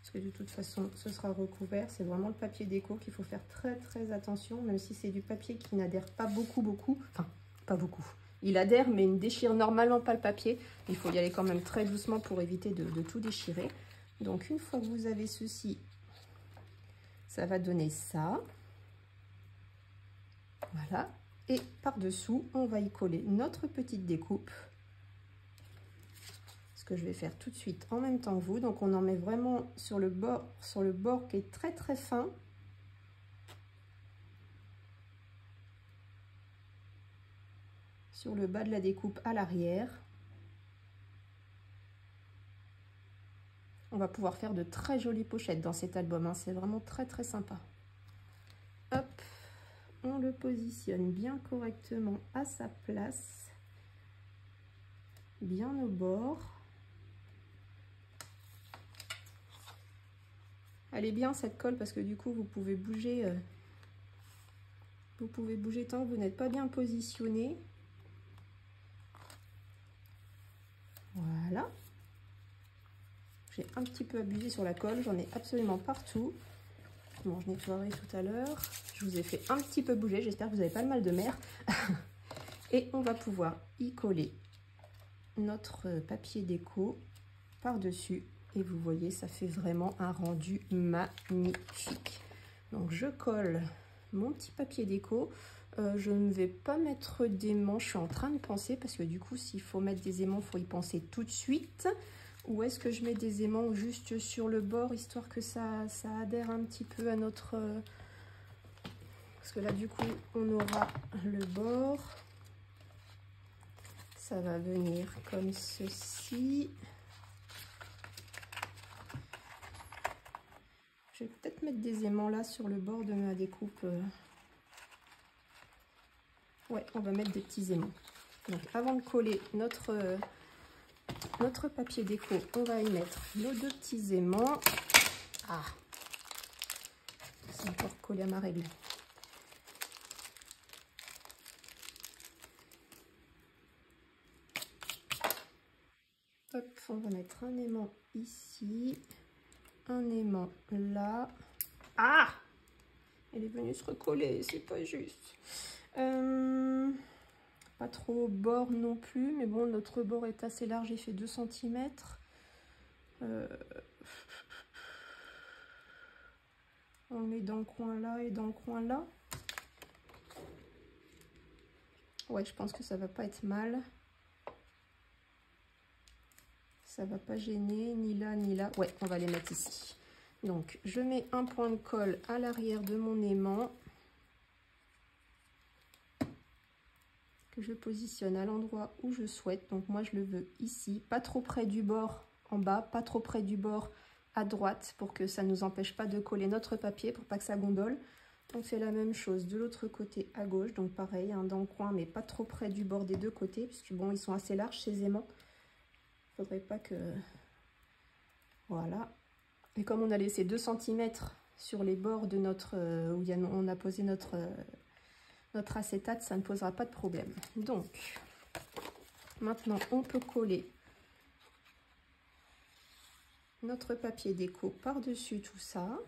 Parce que de toute façon, ce sera recouvert. C'est vraiment le papier déco qu'il faut faire très très attention, même si c'est du papier qui n'adhère pas beaucoup. Enfin, pas beaucoup. Il adhère, mais il ne déchire normalement pas le papier. Il faut y aller quand même très doucement pour éviter de tout déchirer. Donc, une fois que vous avez ceci, ça va donner ça. Voilà. Et par-dessous, on va y coller notre petite découpe. Ce que je vais faire tout de suite en même temps que vous. Donc, on en met vraiment sur le bord qui est très très fin. Sur le bas de la découpe à l'arrière. On va pouvoir faire de très jolies pochettes dans cet album, hein. C'est vraiment très très sympa. Hop, on le positionne bien correctement à sa place, bien au bord. Elle est bien cette colle parce que du coup vous pouvez bouger tant que vous n'êtes pas bien positionné. Voilà. J'ai un petit peu abusé sur la colle, j'en ai absolument partout. Bon, je nettoierai tout à l'heure. Je vous ai fait un petit peu bouger, j'espère que vous n'avez pas le mal de mer. Et on va pouvoir y coller notre papier déco par-dessus. Et vous voyez, ça fait vraiment un rendu magnifique. Donc je colle mon petit papier déco. Je ne vais pas mettre d'aimant, je suis en train de penser, parce que du coup, s'il faut mettre des aimants, il faut y penser tout de suite. Ou est-ce que je mets des aimants juste sur le bord, histoire que ça adhère un petit peu à notre... Parce que là, du coup, on aura le bord. Ça va venir comme ceci. Je vais peut-être mettre des aimants là sur le bord de ma découpe. Ouais, on va mettre des petits aimants. Donc, avant de coller notre papier déco, on va y mettre nos deux petits aimants. Ah, c'est encore collé à ma règle. Hop, on va mettre un aimant ici, un aimant là. Ah, elle est venue se recoller, c'est pas juste. Pas trop au bord non plus, mais bon, notre bord est assez large, il fait 2 cm. On le met dans le coin là et dans le coin là. Ouais, je pense que ça va pas être mal. Ça va pas gêner, ni là, ni là. Ouais, on va les mettre ici. Donc, je mets un point de colle à l'arrière de mon aimant. que je positionne à l'endroit où je souhaite. Donc moi je le veux ici, pas trop près du bord en bas, pas trop près du bord à droite pour que ça ne nous empêche pas de coller notre papier, pour pas que ça gondole. On fait la même chose de l'autre côté à gauche, donc pareil, hein, dans le coin, mais pas trop près du bord des deux côtés, puisque bon, ils sont assez larges ces aimants. Faudrait pas que... Voilà. Et comme on a laissé 2 cm sur les bords de notre... où on a posé notre acétate, ça ne posera pas de problème. Donc, maintenant, on peut coller notre papier déco par-dessus tout ça.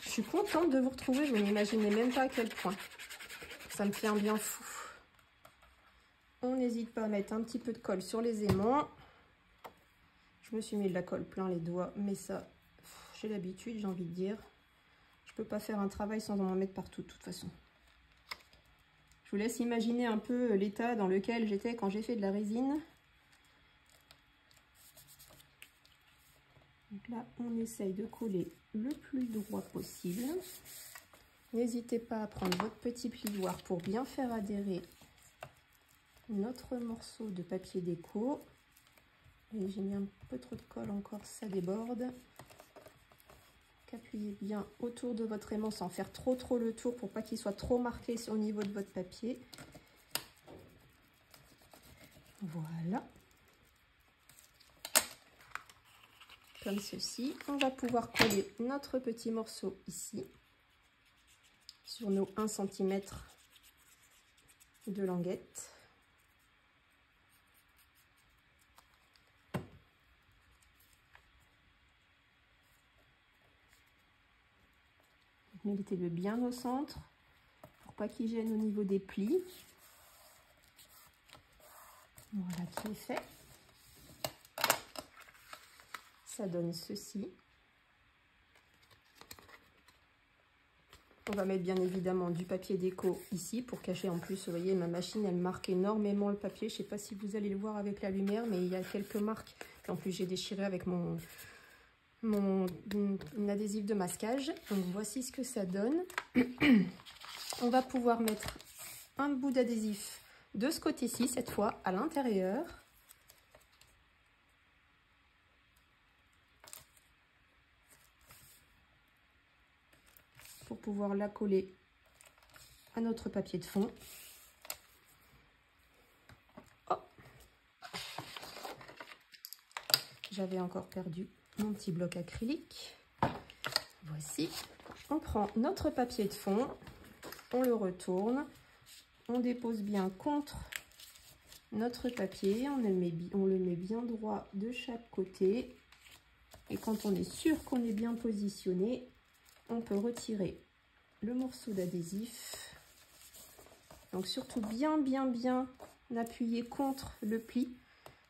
Je suis contente de vous retrouver, vous n'imaginez même pas à quel point. Ça me fait un bien fou. On n'hésite pas à mettre un petit peu de colle sur les aimants. Je me suis mis de la colle plein les doigts, mais ça, j'ai l'habitude, j'ai envie de dire. Je peux pas faire un travail sans en mettre partout, de toute façon. Je vous laisse imaginer un peu l'état dans lequel j'étais quand j'ai fait de la résine. Donc là, on essaye de coller le plus droit possible. N'hésitez pas à prendre votre petit plioir pour bien faire adhérer notre morceau de papier déco. Et j'ai mis un peu trop de colle encore, ça déborde. Appuyez bien autour de votre aimant sans faire trop le tour pour pas qu'il soit trop marqué sur le niveau de votre papier. Voilà. Comme ceci. On va pouvoir coller notre petit morceau ici sur nos 1 cm de languette. Mettez-le bien au centre pour pas qu'il gêne au niveau des plis. Voilà qui est fait. Ça donne ceci. On va mettre bien évidemment du papier déco ici pour cacher. En plus, vous voyez, ma machine, elle marque énormément le papier. Je ne sais pas si vous allez le voir avec la lumière, mais il y a quelques marques. En plus, j'ai déchiré avec mon adhésif de masquage. Donc voici ce que ça donne. On va pouvoir mettre un bout d'adhésif de ce côté-ci, cette fois à l'intérieur. Pour pouvoir la coller à notre papier de fond. Oh, j'avais encore perdu mon petit bloc acrylique. Voici. On prend notre papier de fond, on le retourne, on dépose bien contre notre papier, on le met bien droit de chaque côté. Et quand on est sûr qu'on est bien positionné, on peut retirer le morceau d'adhésif. Donc surtout bien appuyer contre le pli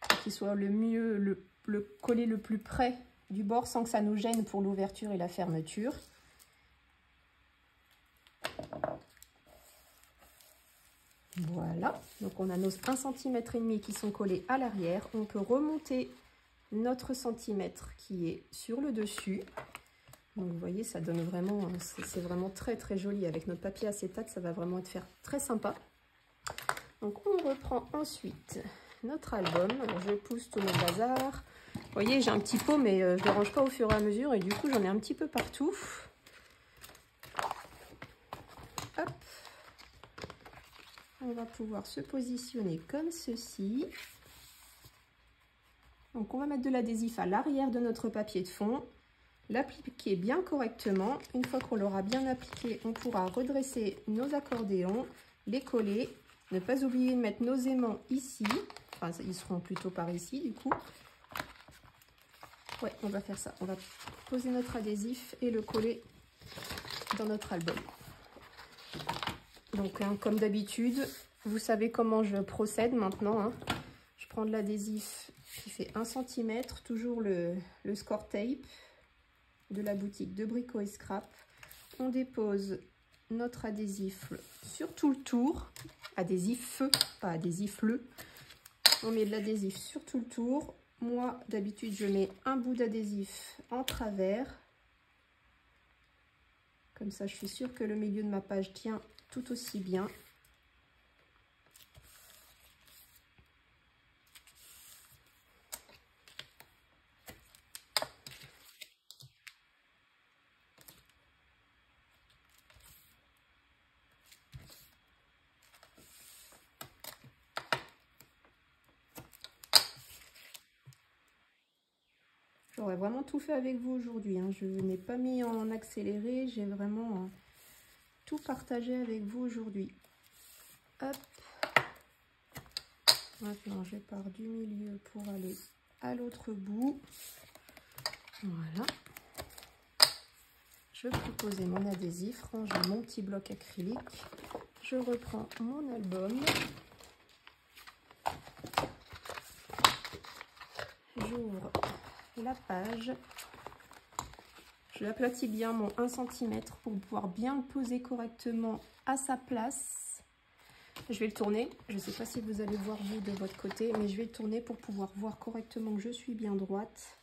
pour qu'il soit le mieux, le coller le plus près du bord sans que ça nous gêne pour l'ouverture et la fermeture. Voilà, donc on a nos 1,5 cm qui sont collés à l'arrière. On peut remonter notre centimètre qui est sur le dessus. Donc vous voyez, ça donne vraiment, c'est vraiment très joli. Avec notre papier acétate, ça va vraiment être très sympa. Donc on reprend ensuite notre album. Alors, je pousse tout mon bazar. Vous voyez, j'ai un petit pot, mais je ne le range pas au fur et à mesure. Et du coup, j'en ai un petit peu partout. Hop. On va pouvoir se positionner comme ceci. Donc on va mettre de l'adhésif à l'arrière de notre papier de fond. L'appliquer bien correctement. Une fois qu'on l'aura bien appliqué, on pourra redresser nos accordéons, les coller. Ne pas oublier de mettre nos aimants ici. Enfin, ils seront plutôt par ici du coup. Ouais, on va faire ça. On va poser notre adhésif et le coller dans notre album. Donc, hein, comme d'habitude, vous savez comment je procède maintenant. Hein. Je prends de l'adhésif qui fait 1 cm, toujours le score tape de la boutique de Brico & Scrap. On dépose notre adhésif sur tout le tour. Adhésif feu, pas adhésif le. On met de l'adhésif sur tout le tour. Moi, d'habitude, je mets un bout d'adhésif en travers. Comme ça, je suis sûre que le milieu de ma page tient tout aussi bien. J'aurais vraiment tout fait avec vous aujourd'hui, hein. Je n'ai pas mis en accéléré, j'ai vraiment tout partagé avec vous aujourd'hui. Hop. Maintenant, je pars du milieu pour aller à l'autre bout. Voilà. Je peux poser mon adhésif, ranger mon petit bloc acrylique. Je reprends mon album. J'ouvre la page. Je aplatis bien mon 1 cm pour pouvoir bien le poser correctement à sa place. Je vais le tourner. Je ne sais pas si vous allez voir vous de votre côté, mais je vais le tourner pour pouvoir voir correctement que je suis bien droite.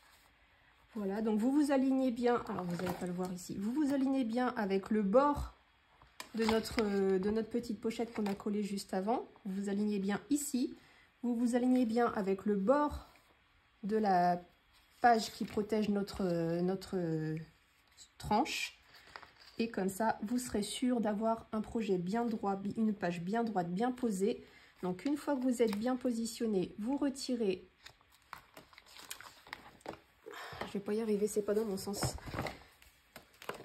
Voilà, donc vous vous alignez bien. Alors vous n'allez pas le voir ici. Vous vous alignez bien avec le bord de notre petite pochette qu'on a collée juste avant. Vous vous alignez bien ici. Vous vous alignez bien avec le bord de la page qui protège notre tranche. Et comme ça, vous serez sûr d'avoir un projet bien droit, une page bien droite, bien posée. Donc, une fois que vous êtes bien positionné, vous retirez. Je vais pas y arriver, c'est pas dans mon sens.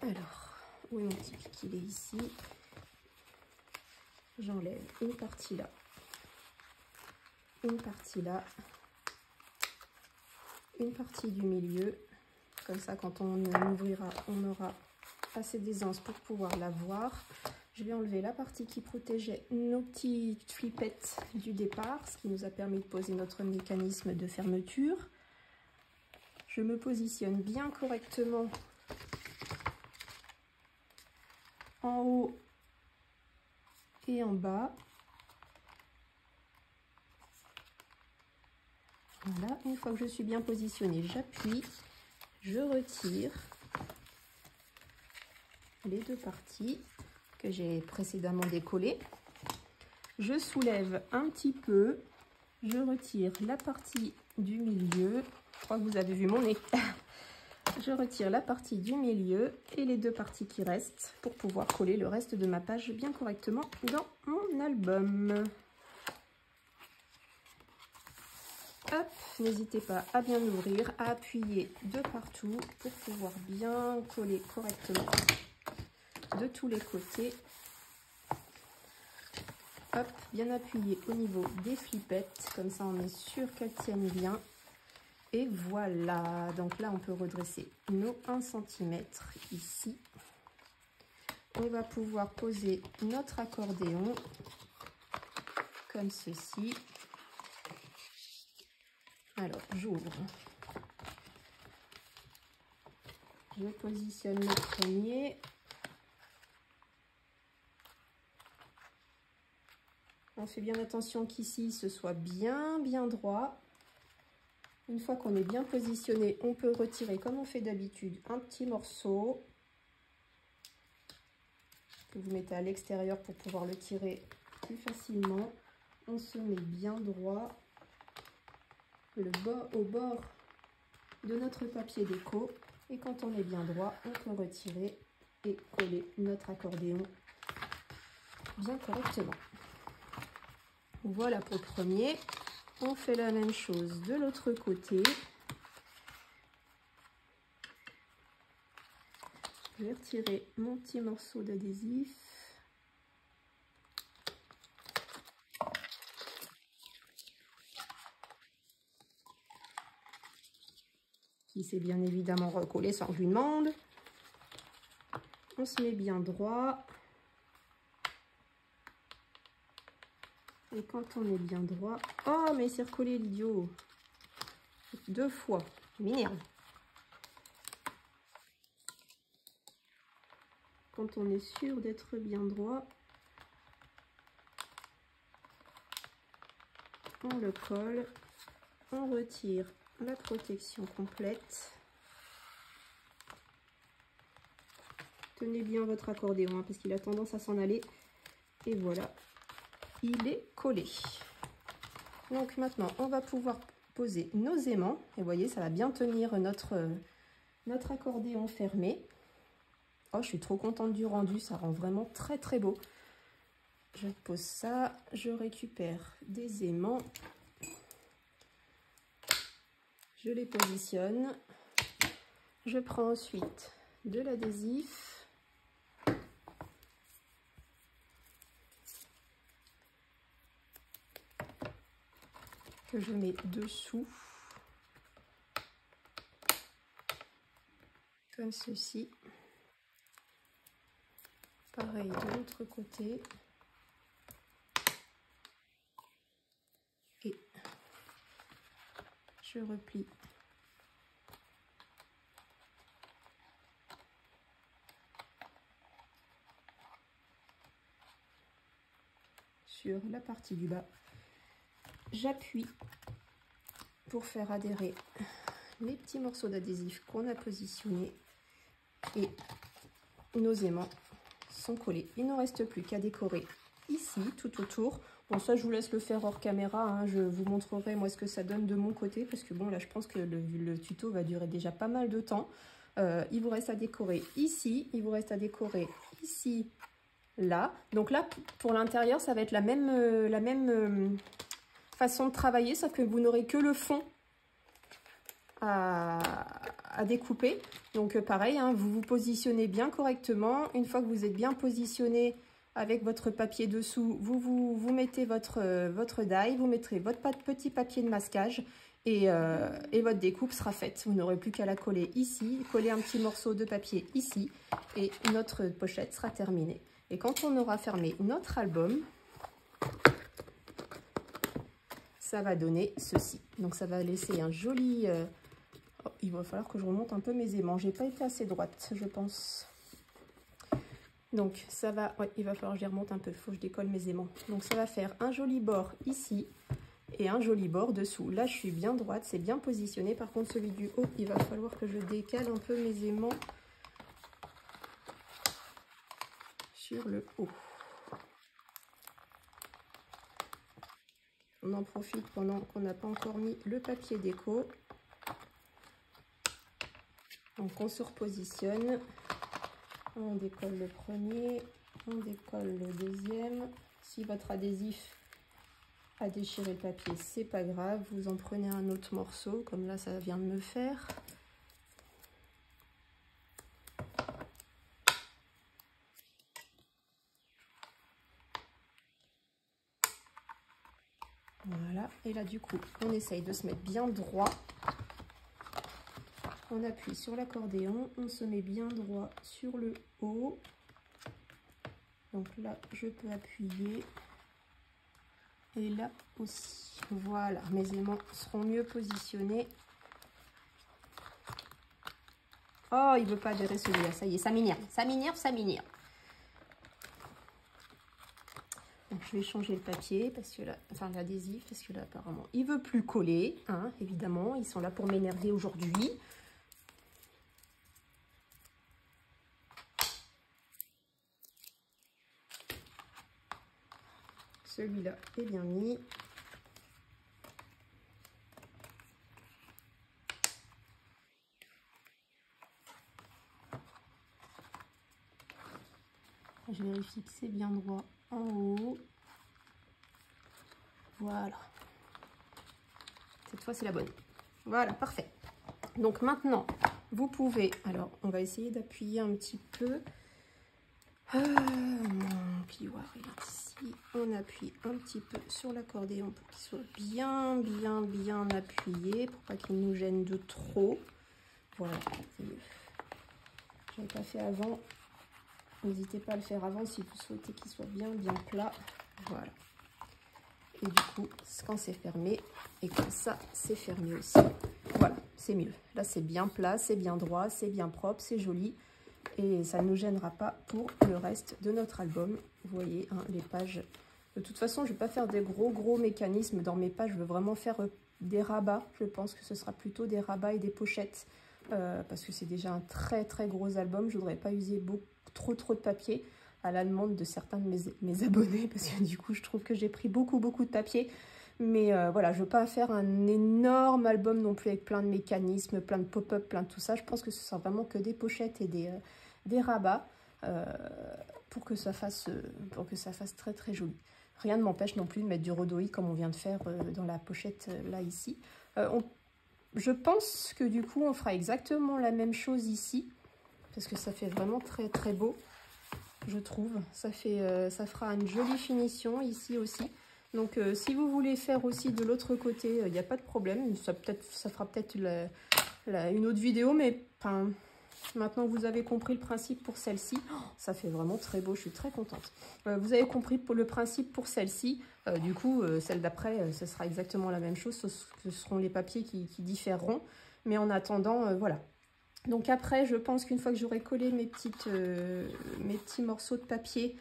Alors, où est mon petit pic? Il est ici. J'enlève une partie là, une partie là, une partie du milieu. Comme ça, quand on ouvrira, on aura assez d'aisance pour pouvoir la voir. Je vais enlever la partie qui protégeait nos petites flipettes du départ, ce qui nous a permis de poser notre mécanisme de fermeture. Je me positionne bien correctement en haut et en bas. Voilà, une fois que je suis bien positionnée, j'appuie, je retire les deux parties que j'ai précédemment décollées. Je soulève un petit peu, je retire la partie du milieu. Je crois que vous avez vu mon nez. Je retire la partie du milieu et les deux parties qui restent pour pouvoir coller le reste de ma page bien correctement dans mon album. Hop, n'hésitez pas à bien ouvrir, à appuyer de partout pour pouvoir bien coller correctement de tous les côtés. Hop, bien appuyer au niveau des flipettes, comme ça on est sûr qu'elles tiennent bien. Et voilà, donc là on peut redresser nos 1 cm ici. On va pouvoir poser notre accordéon comme ceci. Alors j'ouvre, je positionne le premier. On fait bien attention qu'ici ce soit bien droit. Une fois qu'on est bien positionné, on peut retirer comme on fait d'habitude un petit morceau que vous mettez à l'extérieur pour pouvoir le tirer plus facilement. On se met bien droit au bord de notre papier déco et quand on est bien droit, on peut retirer et coller notre accordéon bien correctement. Voilà pour le premier. On fait la même chose de l'autre côté. Je vais retirer mon petit morceau d'adhésif. Qui s'est bien évidemment recollé sans que je lui demande. On se met bien droit. Et quand on est bien droit... Oh, mais c'est recollé l'idiot. 2 fois. Je m'énerve. Quand on est sûr d'être bien droit, on le colle. On retire la protection complète. Tenez bien votre accordéon, hein, parce qu'il a tendance à s'en aller. Et voilà, il est collé. Donc maintenant, on va pouvoir poser nos aimants. Et vous voyez, ça va bien tenir notre accordéon fermé. Oh, je suis trop contente du rendu, ça rend vraiment très très beau. Je pose ça, je récupère des aimants. Je les positionne. Je prends ensuite de l'adhésif. Que je mets dessous. Comme ceci. Pareil de l'autre côté. Et je replie sur la partie du bas. J'appuie pour faire adhérer les petits morceaux d'adhésif qu'on a positionnés et nos aimants sont collés. Il ne reste plus qu'à décorer ici tout autour. Bon, ça je vous laisse le faire hors caméra, hein. Je vous montrerai moi ce que ça donne de mon côté parce que bon là je pense que le tuto va durer déjà pas mal de temps. Il vous reste à décorer ici, il vous reste à décorer ici, là. Donc là pour l'intérieur ça va être la même façon de travailler, sauf que vous n'aurez que le fond à découper. Donc pareil, hein, vous vous positionnez bien correctement. Une fois que vous êtes bien positionné avec votre papier dessous, vous mettez votre die, vous mettrez votre petit papier de masquage et votre découpe sera faite. Vous n'aurez plus qu'à la coller ici, coller un petit morceau de papier ici et notre pochette sera terminée. Et quand on aura fermé notre album, ça va donner ceci. Donc ça va laisser un joli... Oh, il va falloir que je remonte un peu mes aimants. J'ai pas été assez droite, je pense. Donc ça va... Ouais, il va falloir que je les remonte un peu. Il faut que je décolle mes aimants. Donc ça va faire un joli bord ici et un joli bord dessous. Là, je suis bien droite, c'est bien positionné. Par contre, celui du haut, il va falloir que je décale un peu mes aimants sur le haut. On en profite pendant qu'on n'a pas encore mis le papier déco. Donc on se repositionne, on décolle le premier, on décolle le deuxième. Si votre adhésif a déchiré le papier, c'est pas grave, vous en prenez un autre morceau, comme là ça vient de me faire. Voilà, et là du coup, on essaye de se mettre bien droit. On appuie sur l'accordéon, on se met bien droit sur le haut. Donc là, je peux appuyer. Et là aussi. Voilà, mes aimants seront mieux positionnés. Oh, il ne veut pas adhérer celui-là. Ça y est, ça m'énerve, ça m'énerve, ça m'énerve. Donc je vais changer le papier, parce que là, enfin l'adhésif, parce que là apparemment, il ne veut plus coller. Hein, évidemment, ils sont là pour m'énerver aujourd'hui. Celui-là est bien mis. Je vérifie que c'est bien droit en haut. Voilà. Cette fois, c'est la bonne. Voilà, parfait. Donc maintenant, vous pouvez... Alors, on va essayer d'appuyer un petit peu. Mon plioir est ici. On appuie un petit peu sur l'accordéon pour qu'il soit bien appuyé, pour pas qu'il nous gêne de trop. Voilà, c'est mieux. Je n'avais pas fait avant. N'hésitez pas à le faire avant si vous souhaitez qu'il soit bien plat. Voilà. Et du coup, quand c'est fermé, et comme ça, c'est fermé aussi. Voilà, c'est mieux. Là, c'est bien plat, c'est bien droit, c'est bien propre, c'est joli. Et ça ne nous gênera pas pour le reste de notre album. Vous voyez, hein, les pages. De toute façon, je ne vais pas faire des gros mécanismes dans mes pages. Je veux vraiment faire des rabats. Je pense que ce sera plutôt des rabats et des pochettes. Parce que c'est déjà un très gros album. Je ne voudrais pas user trop de papier à la demande de certains de mes abonnés, parce que du coup je trouve que j'ai pris beaucoup de papier. Mais voilà, je ne veux pas faire un énorme album non plus avec plein de mécanismes, plein de pop-up, plein de tout ça. Je pense que ce sera vraiment que des pochettes et des rabats pour que ça fasse très joli. Rien ne m'empêche non plus de mettre du rhodoï comme on vient de faire dans la pochette là ici. Je pense que du coup on fera exactement la même chose ici, parce que ça fait vraiment très beau, je trouve. Ça fera une jolie finition ici aussi. Donc si vous voulez faire aussi de l'autre côté, il n'y a pas de problème. Ça fera peut-être une autre vidéo, mais enfin, maintenant que vous avez compris le principe pour celle-ci, ça fait vraiment très beau, je suis très contente. Vous avez compris le principe pour celle-ci, du coup celle d'après, ce sera exactement la même chose, ce seront les papiers qui différeront. Mais en attendant, voilà. Donc après, je pense qu'une fois que j'aurai collé mes petits morceaux de papier,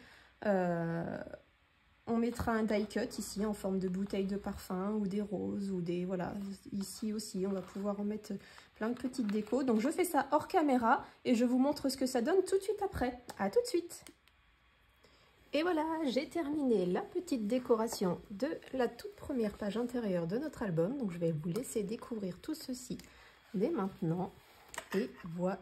on mettra un die cut ici en forme de bouteille de parfum ou des roses ou des... Voilà, ici aussi, on va pouvoir en mettre plein de petites décos. Donc je fais ça hors caméra et je vous montre ce que ça donne tout de suite après. À tout de suite. Et voilà, j'ai terminé la petite décoration de la toute première page intérieure de notre album. Donc je vais vous laisser découvrir tout ceci dès maintenant. Et voilà,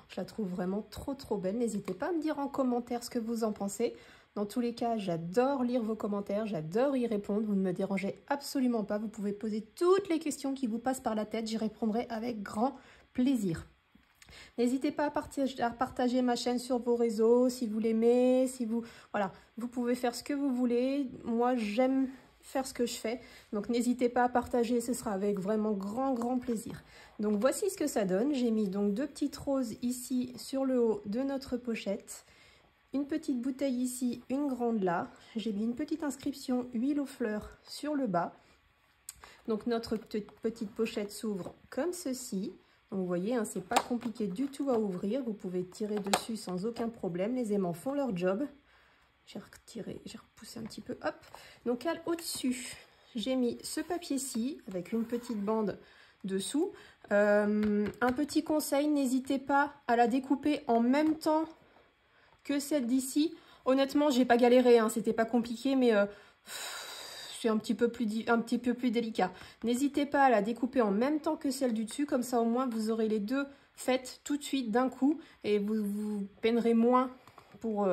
je la trouve vraiment trop belle. N'hésitez pas à me dire en commentaire ce que vous en pensez. Dans tous les cas, j'adore lire vos commentaires, j'adore y répondre. Vous ne me dérangez absolument pas. Vous pouvez poser toutes les questions qui vous passent par la tête. J'y répondrai avec grand plaisir. N'hésitez pas à partager ma chaîne sur vos réseaux si vous l'aimez. Voilà, vous pouvez faire ce que vous voulez. Moi, j'aime faire ce que je fais. Donc, n'hésitez pas à partager. Ce sera avec vraiment grand plaisir. Donc, voici ce que ça donne. J'ai mis donc 2 petites roses ici sur le haut de notre pochette. Une petite bouteille ici, une grande là. J'ai mis une petite inscription huile aux fleurs sur le bas. Donc notre petite pochette s'ouvre comme ceci. Donc vous voyez, hein, c'est pas compliqué du tout à ouvrir. Vous pouvez tirer dessus sans aucun problème. Les aimants font leur job. J'ai retiré, j'ai repoussé un petit peu. Hop. Donc au-dessus, j'ai mis ce papier-ci avec une petite bande dessous. Un petit conseil, n'hésitez pas à la découper en même temps que celle d'ici. Honnêtement, j'ai pas galéré, hein, c'était pas compliqué, mais c'est un petit peu plus délicat. N'hésitez pas à la découper en même temps que celle du dessus, comme ça au moins vous aurez les deux faites tout de suite d'un coup et vous peinerez moins pour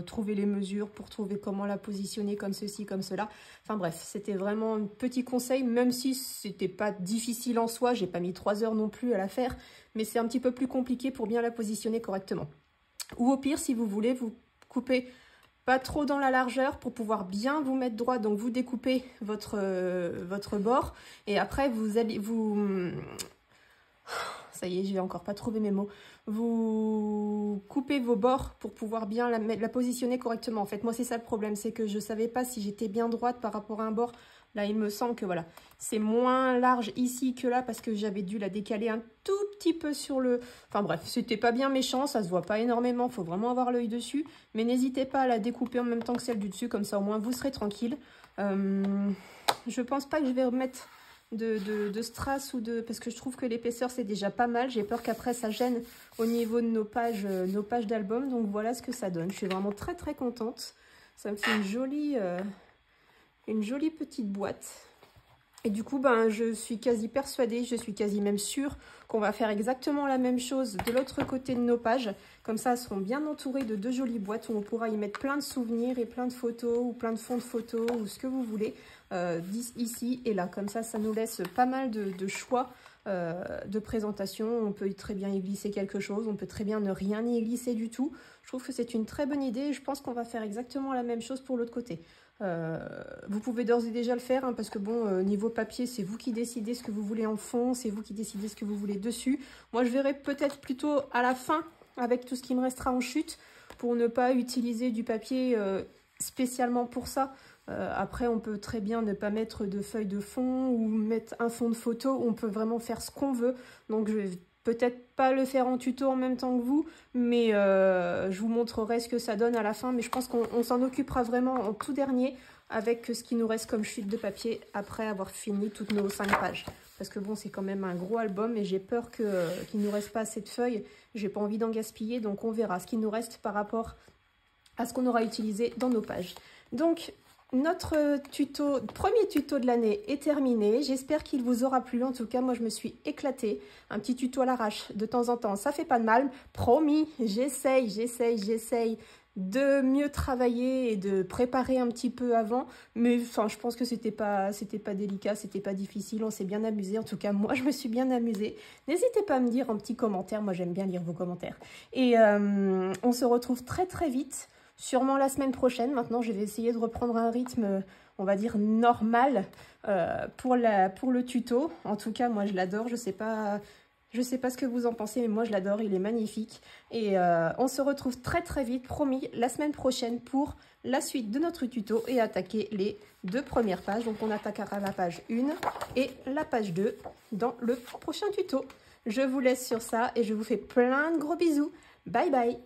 trouver les mesures, pour trouver comment la positionner comme ceci, comme cela. Enfin bref, c'était vraiment un petit conseil, même si c'était pas difficile en soi, j'ai pas mis 3 heures non plus à la faire, mais c'est un petit peu plus compliqué pour bien la positionner correctement. Ou au pire, si vous voulez, vous coupez pas trop dans la largeur pour pouvoir bien vous mettre droit. Donc vous découpez votre bord et après ça y est, je vais encore pas trouver mes mots. Vous coupez vos bords pour pouvoir bien la positionner correctement. En fait, moi c'est ça le problème, c'est que je savais pas si j'étais bien droite par rapport à un bord. Là, il me semble que voilà, c'est moins large ici que là parce que j'avais dû la décaler un tout petit peu sur le... Enfin bref, c'était pas bien méchant, ça se voit pas énormément, il faut vraiment avoir l'œil dessus. Mais n'hésitez pas à la découper en même temps que celle du dessus, comme ça au moins vous serez tranquille. Je pense pas que je vais remettre de strass ou de... Parce que je trouve que l'épaisseur c'est déjà pas mal. J'ai peur qu'après ça gêne au niveau de nos pages d'album. Donc voilà ce que ça donne. Je suis vraiment très contente. Ça me fait une jolie petite boîte. Et du coup, ben, je suis quasi persuadée, je suis quasi même sûre qu'on va faire exactement la même chose de l'autre côté de nos pages. Comme ça, elles seront bien entourées de 2 jolies boîtes où on pourra y mettre plein de souvenirs et plein de photos ou plein de fonds de photos ou ce que vous voulez ici et là. Comme ça, ça nous laisse pas mal de choix de présentation. On peut très bien y glisser quelque chose, on peut très bien ne rien y glisser du tout. Je trouve que c'est une très bonne idée et je pense qu'on va faire exactement la même chose pour l'autre côté. Vous pouvez d'ores et déjà le faire hein, parce que bon niveau papier c'est vous qui décidez ce que vous voulez en fond, c'est vous qui décidez ce que vous voulez dessus. Moi je verrai peut-être plutôt à la fin avec tout ce qui me restera en chute pour ne pas utiliser du papier spécialement pour ça. Après on peut très bien ne pas mettre de feuille de fond ou mettre un fond de photo, on peut vraiment faire ce qu'on veut. Donc je vais peut-être pas le faire en tuto en même temps que vous, mais je vous montrerai ce que ça donne à la fin. Mais je pense qu'on s'en occupera vraiment en tout dernier avec ce qui nous reste comme chute de papier après avoir fini toutes nos 5 pages. parce que bon, c'est quand même un gros album et j'ai peur qu'il ne nous reste pas assez de feuilles. J'ai pas envie d'en gaspiller, donc on verra ce qu'il nous reste par rapport à ce qu'on aura utilisé dans nos pages. Donc, notre tuto, premier tuto de l'année est terminé. J'espère qu'il vous aura plu. En tout cas, moi, je me suis éclatée. Un petit tuto à l'arrache de temps en temps, ça fait pas de mal. Promis, j'essaye de mieux travailler et de préparer un petit peu avant. Mais enfin, je pense que c'était pas délicat, c'était pas difficile. On s'est bien amusé. En tout cas, moi, je me suis bien amusée. N'hésitez pas à me dire en petit commentaire. Moi, j'aime bien lire vos commentaires. Et on se retrouve très très vite. Sûrement la semaine prochaine. Maintenant, je vais essayer de reprendre un rythme, on va dire, normal pour le tuto. En tout cas, moi, je l'adore. Je sais pas ce que vous en pensez, mais moi, je l'adore. Il est magnifique. Et on se retrouve très, très vite, promis, la semaine prochaine pour la suite de notre tuto et attaquer les 2 premières pages. Donc, on attaquera la page 1 et la page 2 dans le prochain tuto. Je vous laisse sur ça et je vous fais plein de gros bisous. Bye, bye!